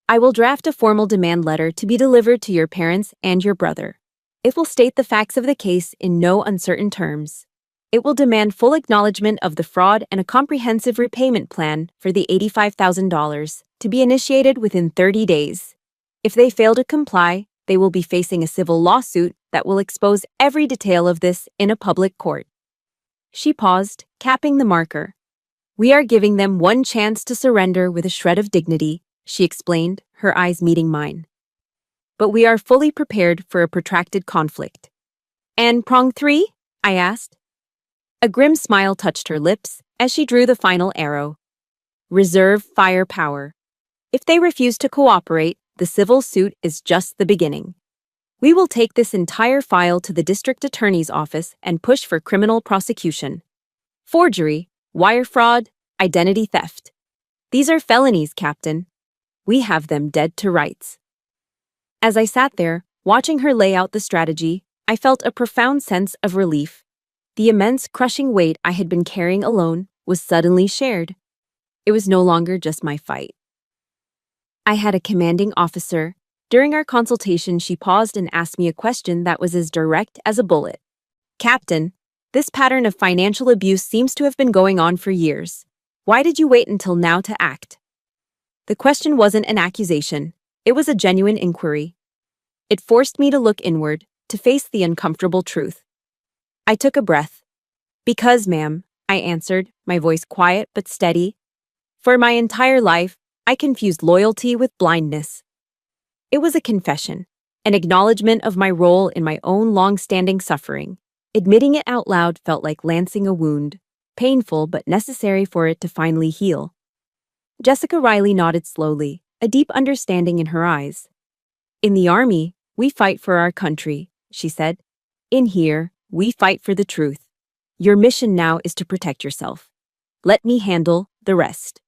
Speaker 1: I will draft a formal demand letter to be delivered to your parents and your brother. It will state the facts of the case in no uncertain terms. It will demand full acknowledgement of the fraud and a comprehensive repayment plan for the $85,000 to be initiated within 30 days. If they fail to comply, they will be facing a civil lawsuit that will expose every detail of this in a public court. She paused, capping the marker. We are giving them one chance to surrender with a shred of dignity, she explained, her eyes meeting mine. But we are fully prepared for a protracted conflict. And prong 3? I asked. A grim smile touched her lips as she drew the final arrow. Reserve firepower. If they refuse to cooperate, the civil suit is just the beginning. We will take this entire file to the district attorney's office and push for criminal prosecution. Forgery, wire fraud, identity theft. These are felonies, Captain. We have them dead to rights. As I sat there, watching her lay out the strategy, I felt a profound sense of relief. The immense, crushing weight I had been carrying alone was suddenly shared. It was no longer just my fight. I had a commanding officer. During our consultation, she paused and asked me a question that was as direct as a bullet. Captain, this pattern of financial abuse seems to have been going on for years. Why did you wait until now to act? The question wasn't an accusation. It was a genuine inquiry. It forced me to look inward, to face the uncomfortable truth. I took a breath. Because, ma'am, I answered, my voice quiet but steady. For my entire life, I confused loyalty with blindness. It was a confession, an acknowledgement of my role in my own long-standing suffering. Admitting it out loud felt like lancing a wound, painful but necessary for it to finally heal. Jessica Riley nodded slowly, a deep understanding in her eyes. In the Army, we fight for our country, she said. In here, we fight for the truth. Your mission now is to protect yourself. Let me handle the rest.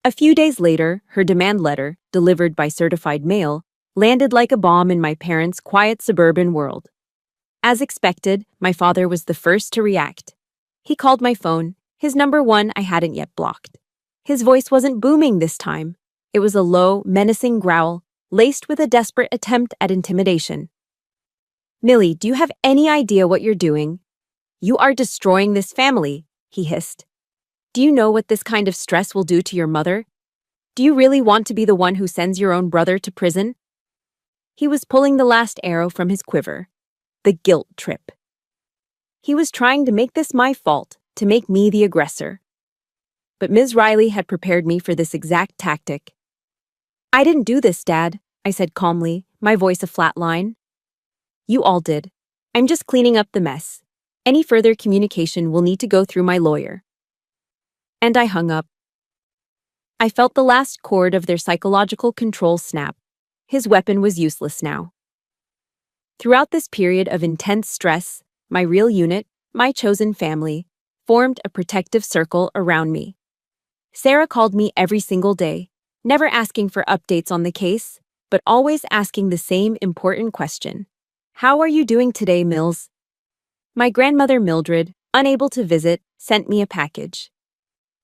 Speaker 1: A few days later, her demand letter, delivered by certified mail, landed like a bomb in my parents' quiet suburban world. As expected, my father was the first to react. He called my phone, his number one I hadn't yet blocked. His voice wasn't booming this time. It was a low, menacing growl, laced with a desperate attempt at intimidation. Millie, do you have any idea what you're doing? You are destroying this family, he hissed. Do you know what this kind of stress will do to your mother? Do you really want to be the one who sends your own brother to prison? He was pulling the last arrow from his quiver. The guilt trip. He was trying to make this my fault, to make me the aggressor. But Ms. Riley had prepared me for this exact tactic. I didn't do this, Dad, I said calmly, my voice a flat line. You all did. I'm just cleaning up the mess. Any further communication will need to go through my lawyer. And I hung up. I felt the last chord of their psychological control snap. His weapon was useless now. Throughout this period of intense stress, my real unit, my chosen family, formed a protective circle around me. Sarah called me every single day, never asking for updates on the case, but always asking the same important question. How are you doing today, Mills? My grandmother Mildred, unable to visit, sent me a package.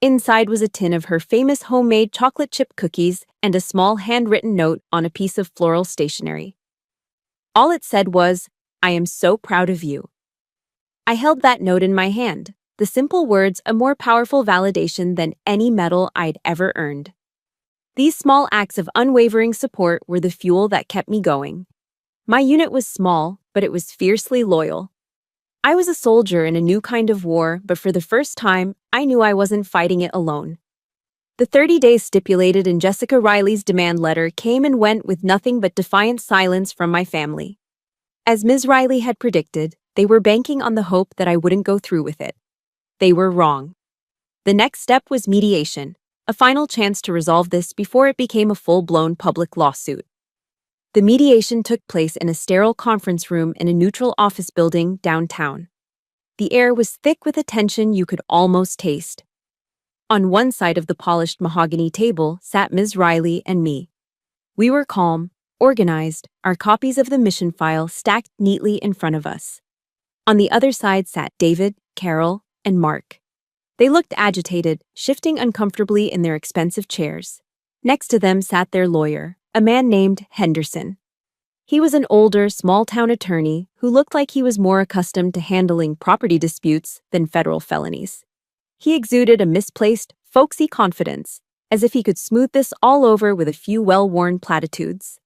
Speaker 1: Inside was a tin of her famous homemade chocolate chip cookies and a small handwritten note on a piece of floral stationery. All it said was, I am so proud of you. I held that note in my hand, the simple words a more powerful validation than any medal I'd ever earned. These small acts of unwavering support were the fuel that kept me going. My unit was small, but it was fiercely loyal. I was a soldier in a new kind of war, but for the first time, I knew I wasn't fighting it alone. The 30 days stipulated in Jessica Riley's demand letter came and went with nothing but defiant silence from my family. As Ms. Riley had predicted, they were banking on the hope that I wouldn't go through with it. They were wrong. The next step was mediation, a final chance to resolve this before it became a full-blown public lawsuit. The mediation took place in a sterile conference room in a neutral office building downtown. The air was thick with a tension you could almost taste. On one side of the polished mahogany table sat Ms. Riley and me. We were calm, organized, our copies of the mission file stacked neatly in front of us. On the other side sat David, Carol, and Mark. They looked agitated, shifting uncomfortably in their expensive chairs. Next to them sat their lawyer, a man named Henderson. He was an older, small-town attorney who looked like he was more accustomed to handling property disputes than federal felonies. He exuded a misplaced, folksy confidence, as if he could smooth this all over with a few well-worn platitudes.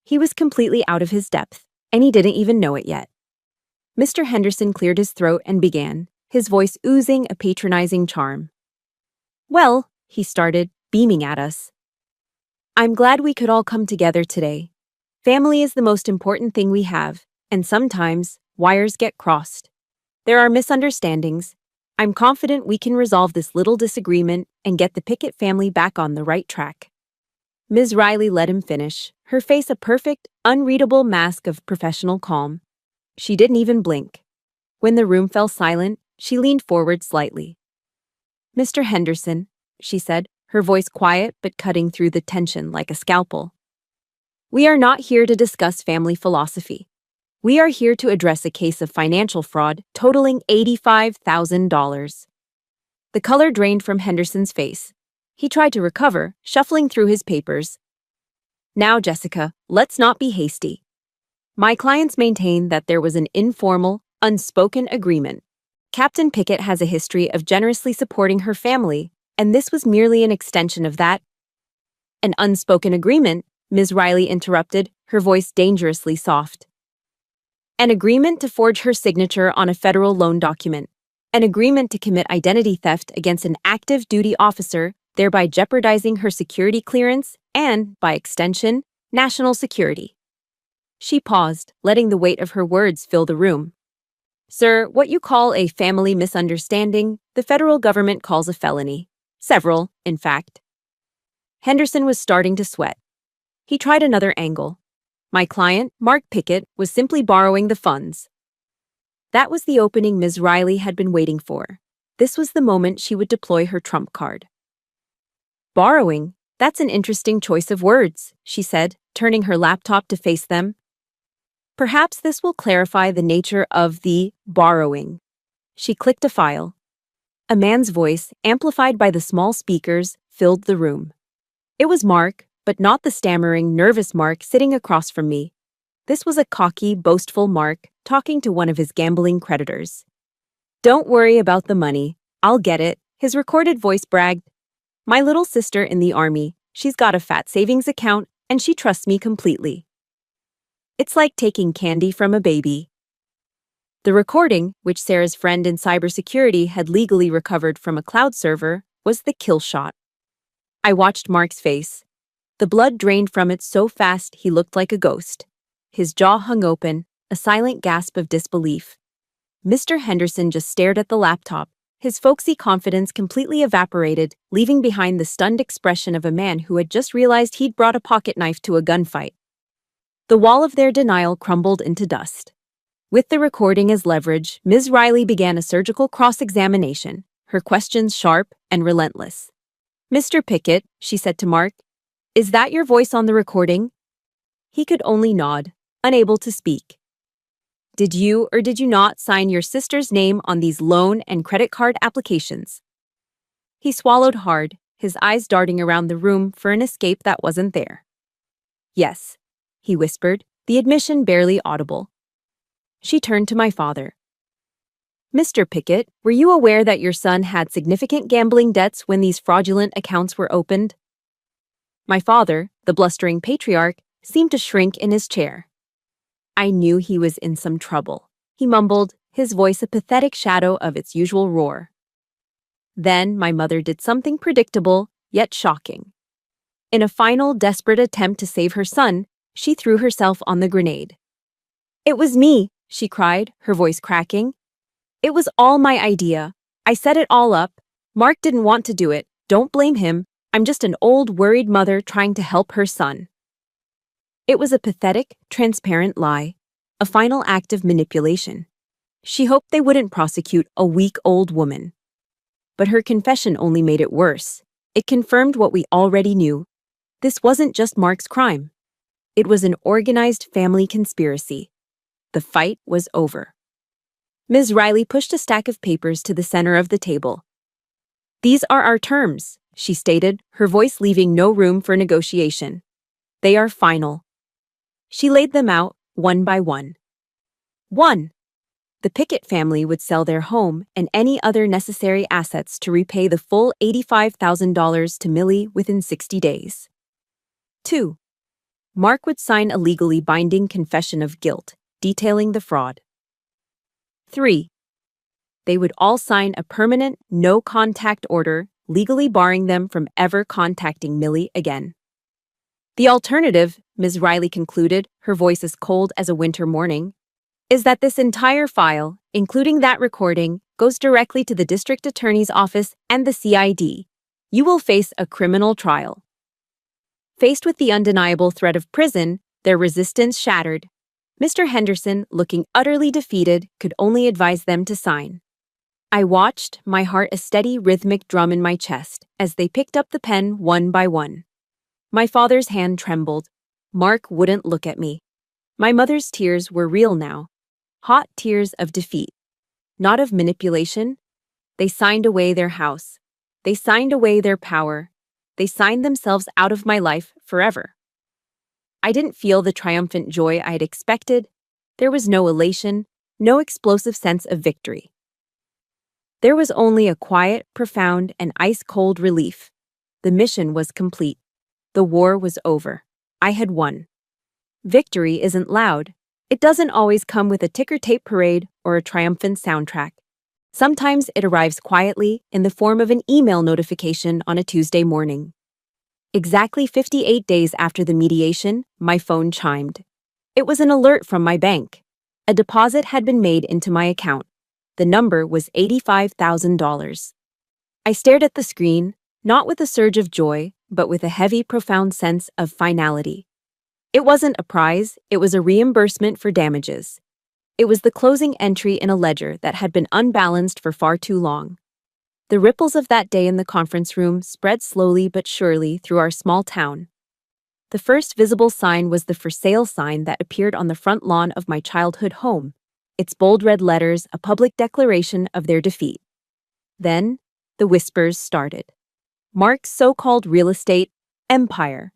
Speaker 1: He was completely out of his depth, and he didn't even know it yet. Mr. Henderson cleared his throat and began, his voice oozing a patronizing charm. "Well," he started, beaming at us, "I'm glad we could all come together today. Family is the most important thing we have, and sometimes wires get crossed. There are misunderstandings. I'm confident we can resolve this little disagreement and get the Pickett family back on the right track." Ms. Riley let him finish, her face a perfect, unreadable mask of professional calm. She didn't even blink. When the room fell silent, she leaned forward slightly. "Mr. Henderson," she said, her voice quiet but cutting through the tension like a scalpel. "We are not here to discuss family philosophy. We are here to address a case of financial fraud totaling $85,000. The color drained from Henderson's face. He tried to recover, shuffling through his papers. "Now, Jessica, let's not be hasty. My clients maintain that there was an informal, unspoken agreement. Captain Pickett has a history of generously supporting her family, and this was merely an extension of that." "An unspoken agreement?" Ms. Riley interrupted, her voice dangerously soft. "An agreement to forge her signature on a federal loan document. An agreement to commit identity theft against an active duty officer, thereby jeopardizing her security clearance and, by extension, national security." She paused, letting the weight of her words fill the room. "Sir, what you call a family misunderstanding, the federal government calls a felony. Several, in fact." Henderson was starting to sweat. He tried another angle. "My client, Mark Pickett, was simply borrowing the funds." That was the opening Ms. Riley had been waiting for. This was the moment she would deploy her trump card. "Borrowing? That's an interesting choice of words," she said, turning her laptop to face them. "Perhaps this will clarify the nature of the borrowing." She clicked a file. A man's voice, amplified by the small speakers, filled the room. It was Mark, but not the stammering, nervous Mark sitting across from me. This was a cocky, boastful Mark talking to one of his gambling creditors. "Don't worry about the money. I'll get it," his recorded voice bragged. "My little sister in the army, she's got a fat savings account, and she trusts me completely. It's like taking candy from a baby." The recording, which Sarah's friend in cybersecurity had legally recovered from a cloud server, was the kill shot. I watched Mark's face. The blood drained from it so fast he looked like a ghost. His jaw hung open, a silent gasp of disbelief. Mr. Henderson just stared at the laptop, his folksy confidence completely evaporated, leaving behind the stunned expression of a man who had just realized he'd brought a pocket knife to a gunfight. The wall of their denial crumbled into dust. With the recording as leverage, Ms. Riley began a surgical cross-examination, her questions sharp and relentless. "Mr. Pickett," she said to Mark, "is that your voice on the recording?" He could only nod, unable to speak. "Did you or did you not sign your sister's name on these loan and credit card applications?" He swallowed hard, his eyes darting around the room for an escape that wasn't there. "Yes," he whispered, the admission barely audible. She turned to my father. "Mr. Pickett, were you aware that your son had significant gambling debts when these fraudulent accounts were opened?" My father, the blustering patriarch, seemed to shrink in his chair. I knew he was in some trouble, he mumbled, his voice a pathetic shadow of its usual roar. Then my mother did something predictable, yet shocking. In a final, desperate attempt to save her son, she threw herself on the grenade. "It was me," she cried, her voice cracking. "It was all my idea. I set it all up. Mark didn't want to do it. Don't blame him. I'm just an old, worried mother trying to help her son. It was a pathetic, transparent lie, a final act of manipulation. She hoped they wouldn't prosecute a weak old woman. But her confession only made it worse. It confirmed what we already knew. This wasn't just Mark's crime. It was an organized family conspiracy. The fight was over. Ms. Riley pushed a stack of papers to the center of the table. "These are our terms," she stated, her voice leaving no room for negotiation. "They are final." She laid them out, one by one. 1. The Pickett family would sell their home and any other necessary assets to repay the full $85,000 to Millie within 60 days. 2. Mark would sign a legally binding confession of guilt, detailing the fraud. 3. They would all sign a permanent no-contact order, legally barring them from ever contacting Millie again. The alternative, Ms. Riley concluded, her voice as cold as a winter morning, is that this entire file, including that recording, goes directly to the district attorney's office and the CID. You will face a criminal trial. Faced with the undeniable threat of prison, their resistance shattered. Mr. Henderson, looking utterly defeated, could only advise them to sign. I watched, my heart a steady rhythmic drum in my chest, as they picked up the pen one by one. My father's hand trembled. Mark wouldn't look at me. My mother's tears were real now. Hot tears of defeat. Not of manipulation. They signed away their house. They signed away their power. They signed themselves out of my life forever. I didn't feel the triumphant joy I had expected. There was no elation, no explosive sense of victory. There was only a quiet, profound, and ice-cold relief. The mission was complete. The war was over. I had won. Victory isn't loud. It doesn't always come with a ticker-tape parade or a triumphant soundtrack. Sometimes it arrives quietly in the form of an email notification on a Tuesday morning. Exactly 58 days after the mediation, my phone chimed. It was an alert from my bank. A deposit had been made into my account. The number was $85,000. I stared at the screen, not with a surge of joy, but with a heavy, profound sense of finality. It wasn't a prize, it was a reimbursement for damages. It was the closing entry in a ledger that had been unbalanced for far too long. The ripples of that day in the conference room spread slowly but surely through our small town. The first visible sign was the for sale sign that appeared on the front lawn of my childhood home, its bold red letters a public declaration of their defeat. Then, the whispers started. Mark's so-called real estate empire,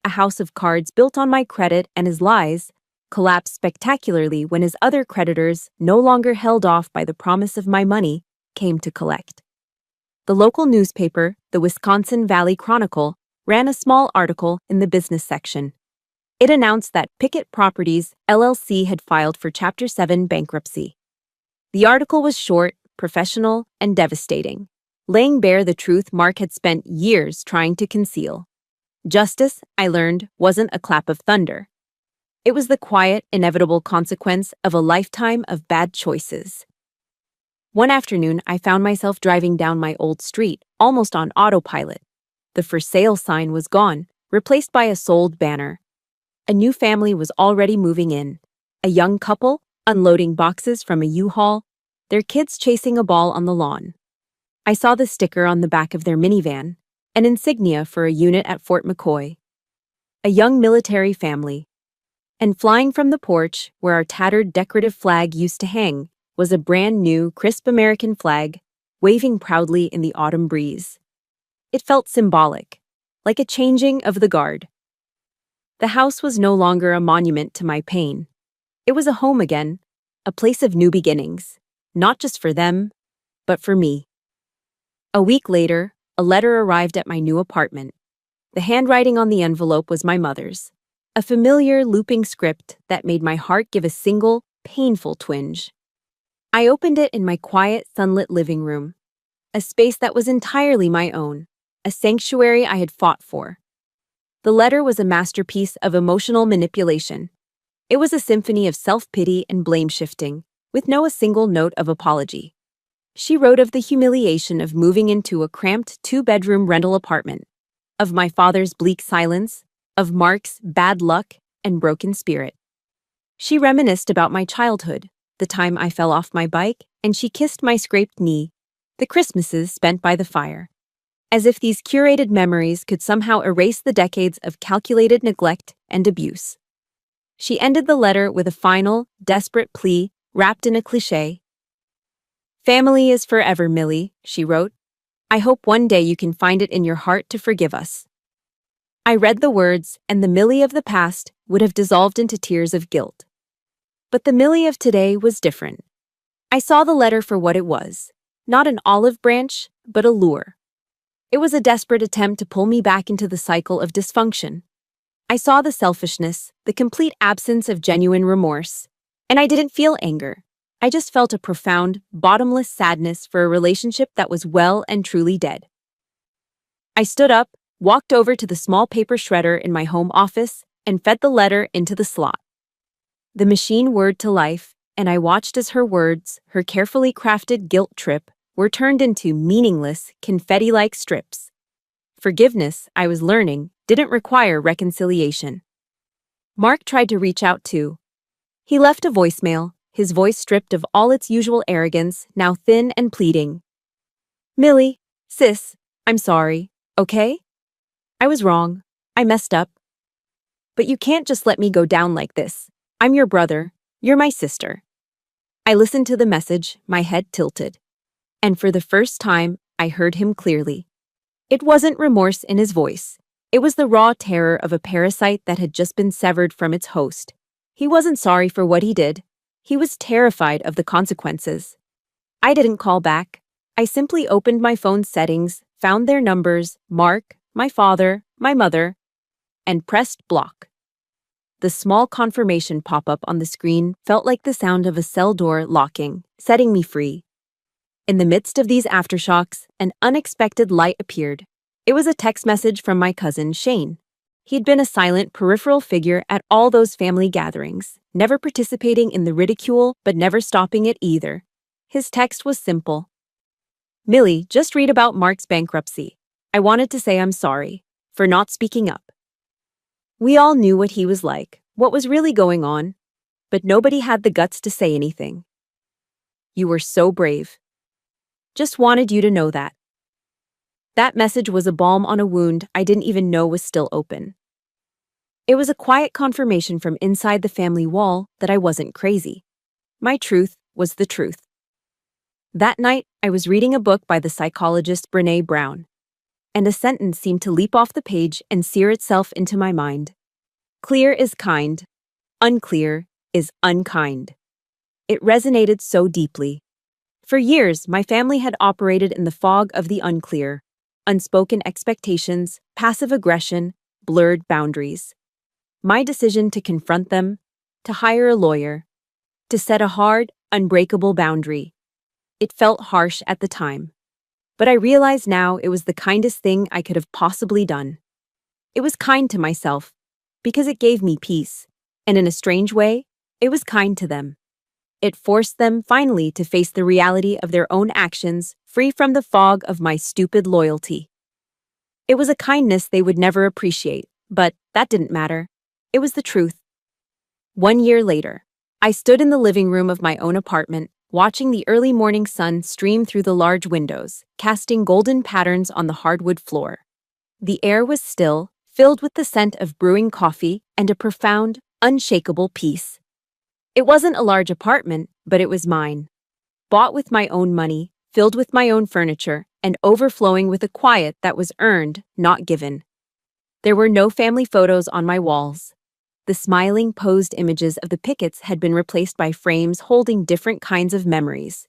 Speaker 1: a house of cards built on my credit and his lies, collapsed spectacularly when his other creditors, no longer held off by the promise of my money, came to collect. The local newspaper, the Wisconsin Valley Chronicle, ran a small article in the business section. It announced that Pickett Properties, LLC had filed for Chapter 7 bankruptcy. The article was short, professional, and devastating, laying bare the truth Mark had spent years trying to conceal. Justice, I learned, wasn't a clap of thunder. It was the quiet, inevitable consequence of a lifetime of bad choices. One afternoon, I found myself driving down my old street, almost on autopilot. The for sale sign was gone, replaced by a sold banner. A new family was already moving in. A young couple, unloading boxes from a U-Haul, their kids chasing a ball on the lawn. I saw the sticker on the back of their minivan, an insignia for a unit at Fort McCoy. A young military family. And flying from the porch, where our tattered decorative flag used to hang, was a brand new, crisp American flag, waving proudly in the autumn breeze. It felt symbolic, like a changing of the guard. The house was no longer a monument to my pain. It was a home again, a place of new beginnings, not just for them, but for me. A week later, a letter arrived at my new apartment. The handwriting on the envelope was my mother's, a familiar looping script that made my heart give a single, painful twinge. I opened it in my quiet, sunlit living room, a space that was entirely my own, a sanctuary I had fought for. The letter was a masterpiece of emotional manipulation. It was a symphony of self-pity and blame-shifting, with no a single note of apology. She wrote of the humiliation of moving into a cramped two-bedroom rental apartment, of my father's bleak silence, of Mark's bad luck and broken spirit. She reminisced about my childhood, the time I fell off my bike, and she kissed my scraped knee, the Christmases spent by the fire. As if these curated memories could somehow erase the decades of calculated neglect and abuse. She ended the letter with a final, desperate plea wrapped in a cliché. "Family is forever, Millie," she wrote. "I hope one day you can find it in your heart to forgive us." I read the words, and the Millie of the past would have dissolved into tears of guilt. But the Millie of today was different. I saw the letter for what it was, not an olive branch, but a lure. It was a desperate attempt to pull me back into the cycle of dysfunction. I saw the selfishness, the complete absence of genuine remorse, and I didn't feel anger. I just felt a profound, bottomless sadness for a relationship that was well and truly dead. I stood up, walked over to the small paper shredder in my home office, and fed the letter into the slot. The machine whirred to life, and I watched as her words, her carefully crafted guilt trip, were turned into meaningless, confetti-like strips. Forgiveness, I was learning, didn't require reconciliation. Mark tried to reach out too. He left a voicemail, his voice stripped of all its usual arrogance, now thin and pleading. "Millie, sis, I'm sorry, okay? I was wrong. I messed up. But you can't just let me go down like this. I'm your brother. You're my sister." I listened to the message, my head tilted. And for the first time, I heard him clearly. It wasn't remorse in his voice. It was the raw terror of a parasite that had just been severed from its host. He wasn't sorry for what he did. He was terrified of the consequences. I didn't call back. I simply opened my phone's settings, found their numbers, Mark, my father, my mother, and pressed block. The small confirmation pop-up on the screen felt like the sound of a cell door locking, setting me free. In the midst of these aftershocks, an unexpected light appeared. It was a text message from my cousin, Shane. He'd been a silent, peripheral figure at all those family gatherings, never participating in the ridicule, but never stopping it either. His text was simple. "Millie, just read about Mark's bankruptcy. I wanted to say I'm sorry for not speaking up." We all knew what he was like, what was really going on, but nobody had the guts to say anything. "You were so brave. Just wanted you to know that." That message was a balm on a wound I didn't even know was still open. It was a quiet confirmation from inside the family wall that I wasn't crazy. My truth was the truth. That night, I was reading a book by the psychologist Brené Brown, and a sentence seemed to leap off the page and sear itself into my mind. "Clear is kind. Unclear is unkind." It resonated so deeply. For years, my family had operated in the fog of the unclear. Unspoken expectations, passive aggression, blurred boundaries. My decision to confront them, to hire a lawyer, to set a hard, unbreakable boundary. It felt harsh at the time. But I realize now it was the kindest thing I could have possibly done. It was kind to myself, because it gave me peace, and in a strange way, it was kind to them. It forced them finally to face the reality of their own actions, free from the fog of my stupid loyalty. It was a kindness they would never appreciate, but that didn't matter. It was the truth. 1 year later, I stood in the living room of my own apartment, watching the early morning sun stream through the large windows, casting golden patterns on the hardwood floor. The air was still, filled with the scent of brewing coffee and a profound, unshakable peace. It wasn't a large apartment, but it was mine. Bought with my own money, filled with my own furniture, and overflowing with a quiet that was earned, not given. There were no family photos on my walls. The smiling, posed images of the Picketts had been replaced by frames holding different kinds of memories.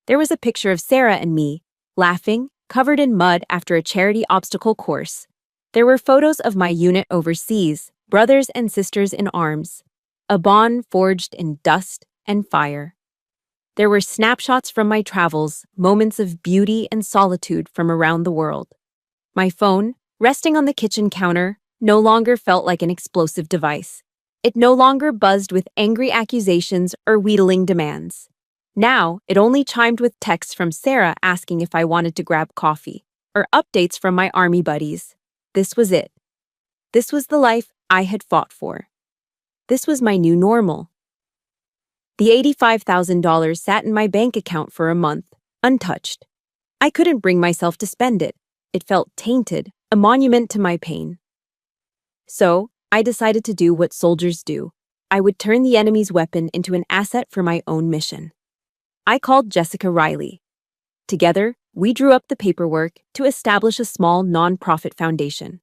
Speaker 1: There was a picture of Sarah and me, laughing, covered in mud after a charity obstacle course. There were photos of my unit overseas, brothers and sisters in arms. A bond forged in dust and fire. There were snapshots from my travels, moments of beauty and solitude from around the world. My phone, resting on the kitchen counter, no longer felt like an explosive device. It no longer buzzed with angry accusations or wheedling demands. Now, it only chimed with texts from Sarah asking if I wanted to grab coffee, or updates from my army buddies. This was it. This was the life I had fought for. This was my new normal. The $85,000 sat in my bank account for a month, untouched. I couldn't bring myself to spend it. It felt tainted, a monument to my pain. So, I decided to do what soldiers do. I would turn the enemy's weapon into an asset for my own mission. I called Jessica Riley. Together, we drew up the paperwork to establish a small nonprofit foundation.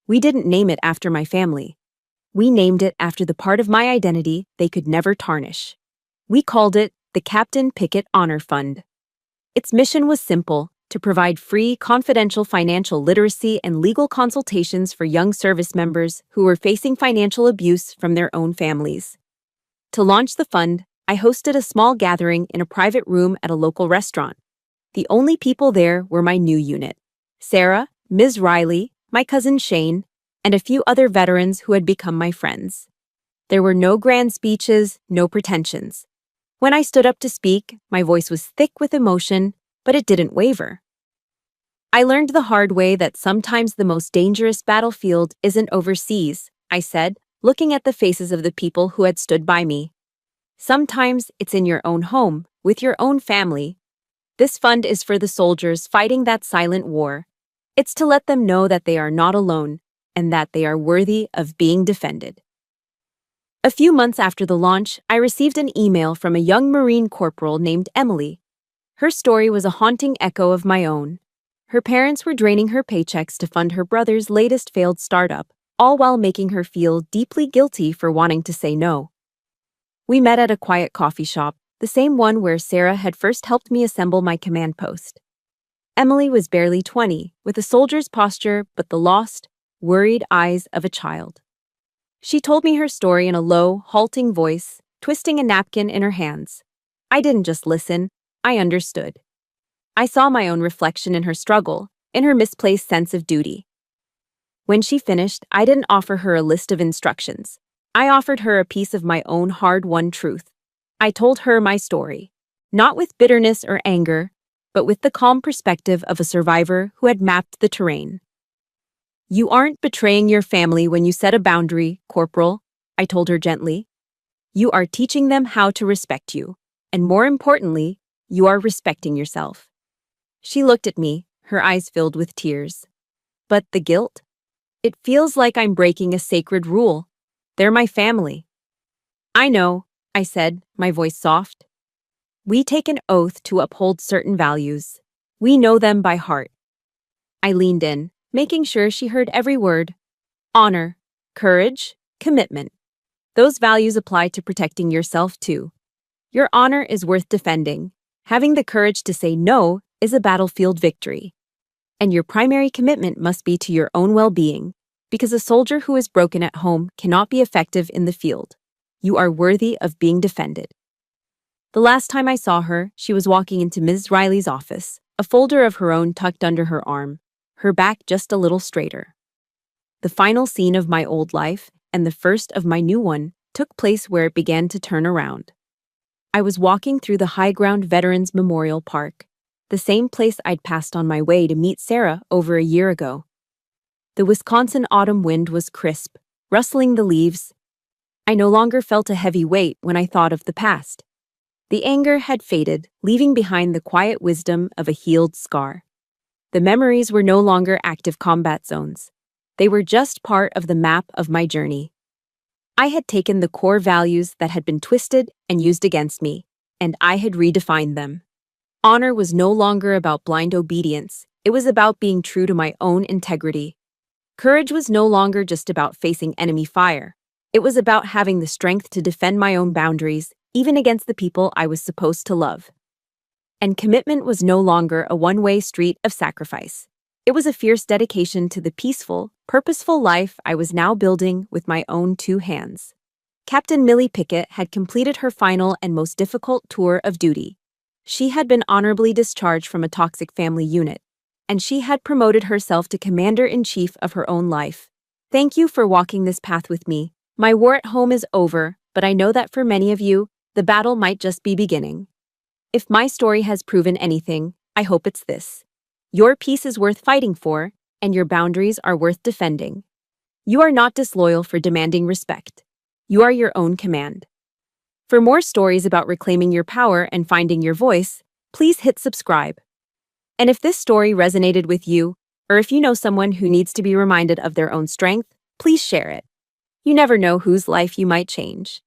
Speaker 1: We didn't name it after my family. We named it after the part of my identity they could never tarnish. We called it the Captain Pickett Honor Fund. Its mission was simple: to provide free, confidential financial literacy and legal consultations for young service members who were facing financial abuse from their own families. To launch the fund, I hosted a small gathering in a private room at a local restaurant. The only people there were my new unit: Sarah, Ms. Riley, my cousin Shane, and a few other veterans who had become my friends. There were no grand speeches, no pretensions. When I stood up to speak, my voice was thick with emotion, but it didn't waver. I learned the hard way that sometimes the most dangerous battlefield isn't overseas, I said, looking at the faces of the people who had stood by me. Sometimes it's in your own home, with your own family. This fund is for the soldiers fighting that silent war. It's to let them know that they are not alone, and that they are worthy of being defended. A few months after the launch, I received an email from a young Marine corporal named Emily. Her story was a haunting echo of my own. Her parents were draining her paychecks to fund her brother's latest failed startup, all while making her feel deeply guilty for wanting to say no. We met at a quiet coffee shop, the same one where Sarah had first helped me assemble my command post. Emily was barely 20, with a soldier's posture but the lost, worried eyes of a child. She told me her story in a low, halting voice, twisting a napkin in her hands. I didn't just listen, I understood. I saw my own reflection in her struggle, in her misplaced sense of duty. When she finished, I didn't offer her a list of instructions. I offered her a piece of my own hard-won truth. I told her my story, not with bitterness or anger, but with the calm perspective of a survivor who had mapped the terrain. You aren't betraying your family when you set a boundary, Corporal, I told her gently. You are teaching them how to respect you, and more importantly, you are respecting yourself. She looked at me, her eyes filled with tears. But the guilt? It feels like I'm breaking a sacred rule. They're my family. I know, I said, my voice soft. We take an oath to uphold certain values. We know them by heart. I leaned in, making sure she heard every word. Honor, courage, commitment. Those values apply to protecting yourself too. Your honor is worth defending. Having the courage to say no is a battlefield victory. And your primary commitment must be to your own well-being, because a soldier who is broken at home cannot be effective in the field. You are worthy of being defended. The last time I saw her, she was walking into Ms. Riley's office, a folder of her own tucked under her arm, her back just a little straighter. The final scene of my old life, and the first of my new one, took place where it began to turn around. I was walking through the High Ground Veterans Memorial Park, the same place I'd passed on my way to meet Sarah over a year ago. The Wisconsin autumn wind was crisp, rustling the leaves. I no longer felt a heavy weight when I thought of the past. The anger had faded, leaving behind the quiet wisdom of a healed scar. The memories were no longer active combat zones. They were just part of the map of my journey. I had taken the core values that had been twisted and used against me, and I had redefined them. Honor was no longer about blind obedience. It was about being true to my own integrity. Courage was no longer just about facing enemy fire. It was about having the strength to defend my own boundaries, even against the people I was supposed to love. And commitment was no longer a one-way street of sacrifice. It was a fierce dedication to the peaceful, purposeful life I was now building with my own two hands. Captain Millie Pickett had completed her final and most difficult tour of duty. She had been honorably discharged from a toxic family unit, and she had promoted herself to commander-in-chief of her own life. Thank you for walking this path with me. My war at home is over, but I know that for many of you, the battle might just be beginning. If my story has proven anything, I hope it's this. Your peace is worth fighting for, and your boundaries are worth defending. You are not disloyal for demanding respect. You are your own command. For more stories about reclaiming your power and finding your voice, please hit subscribe. And if this story resonated with you, or if you know someone who needs to be reminded of their own strength, please share it. You never know whose life you might change.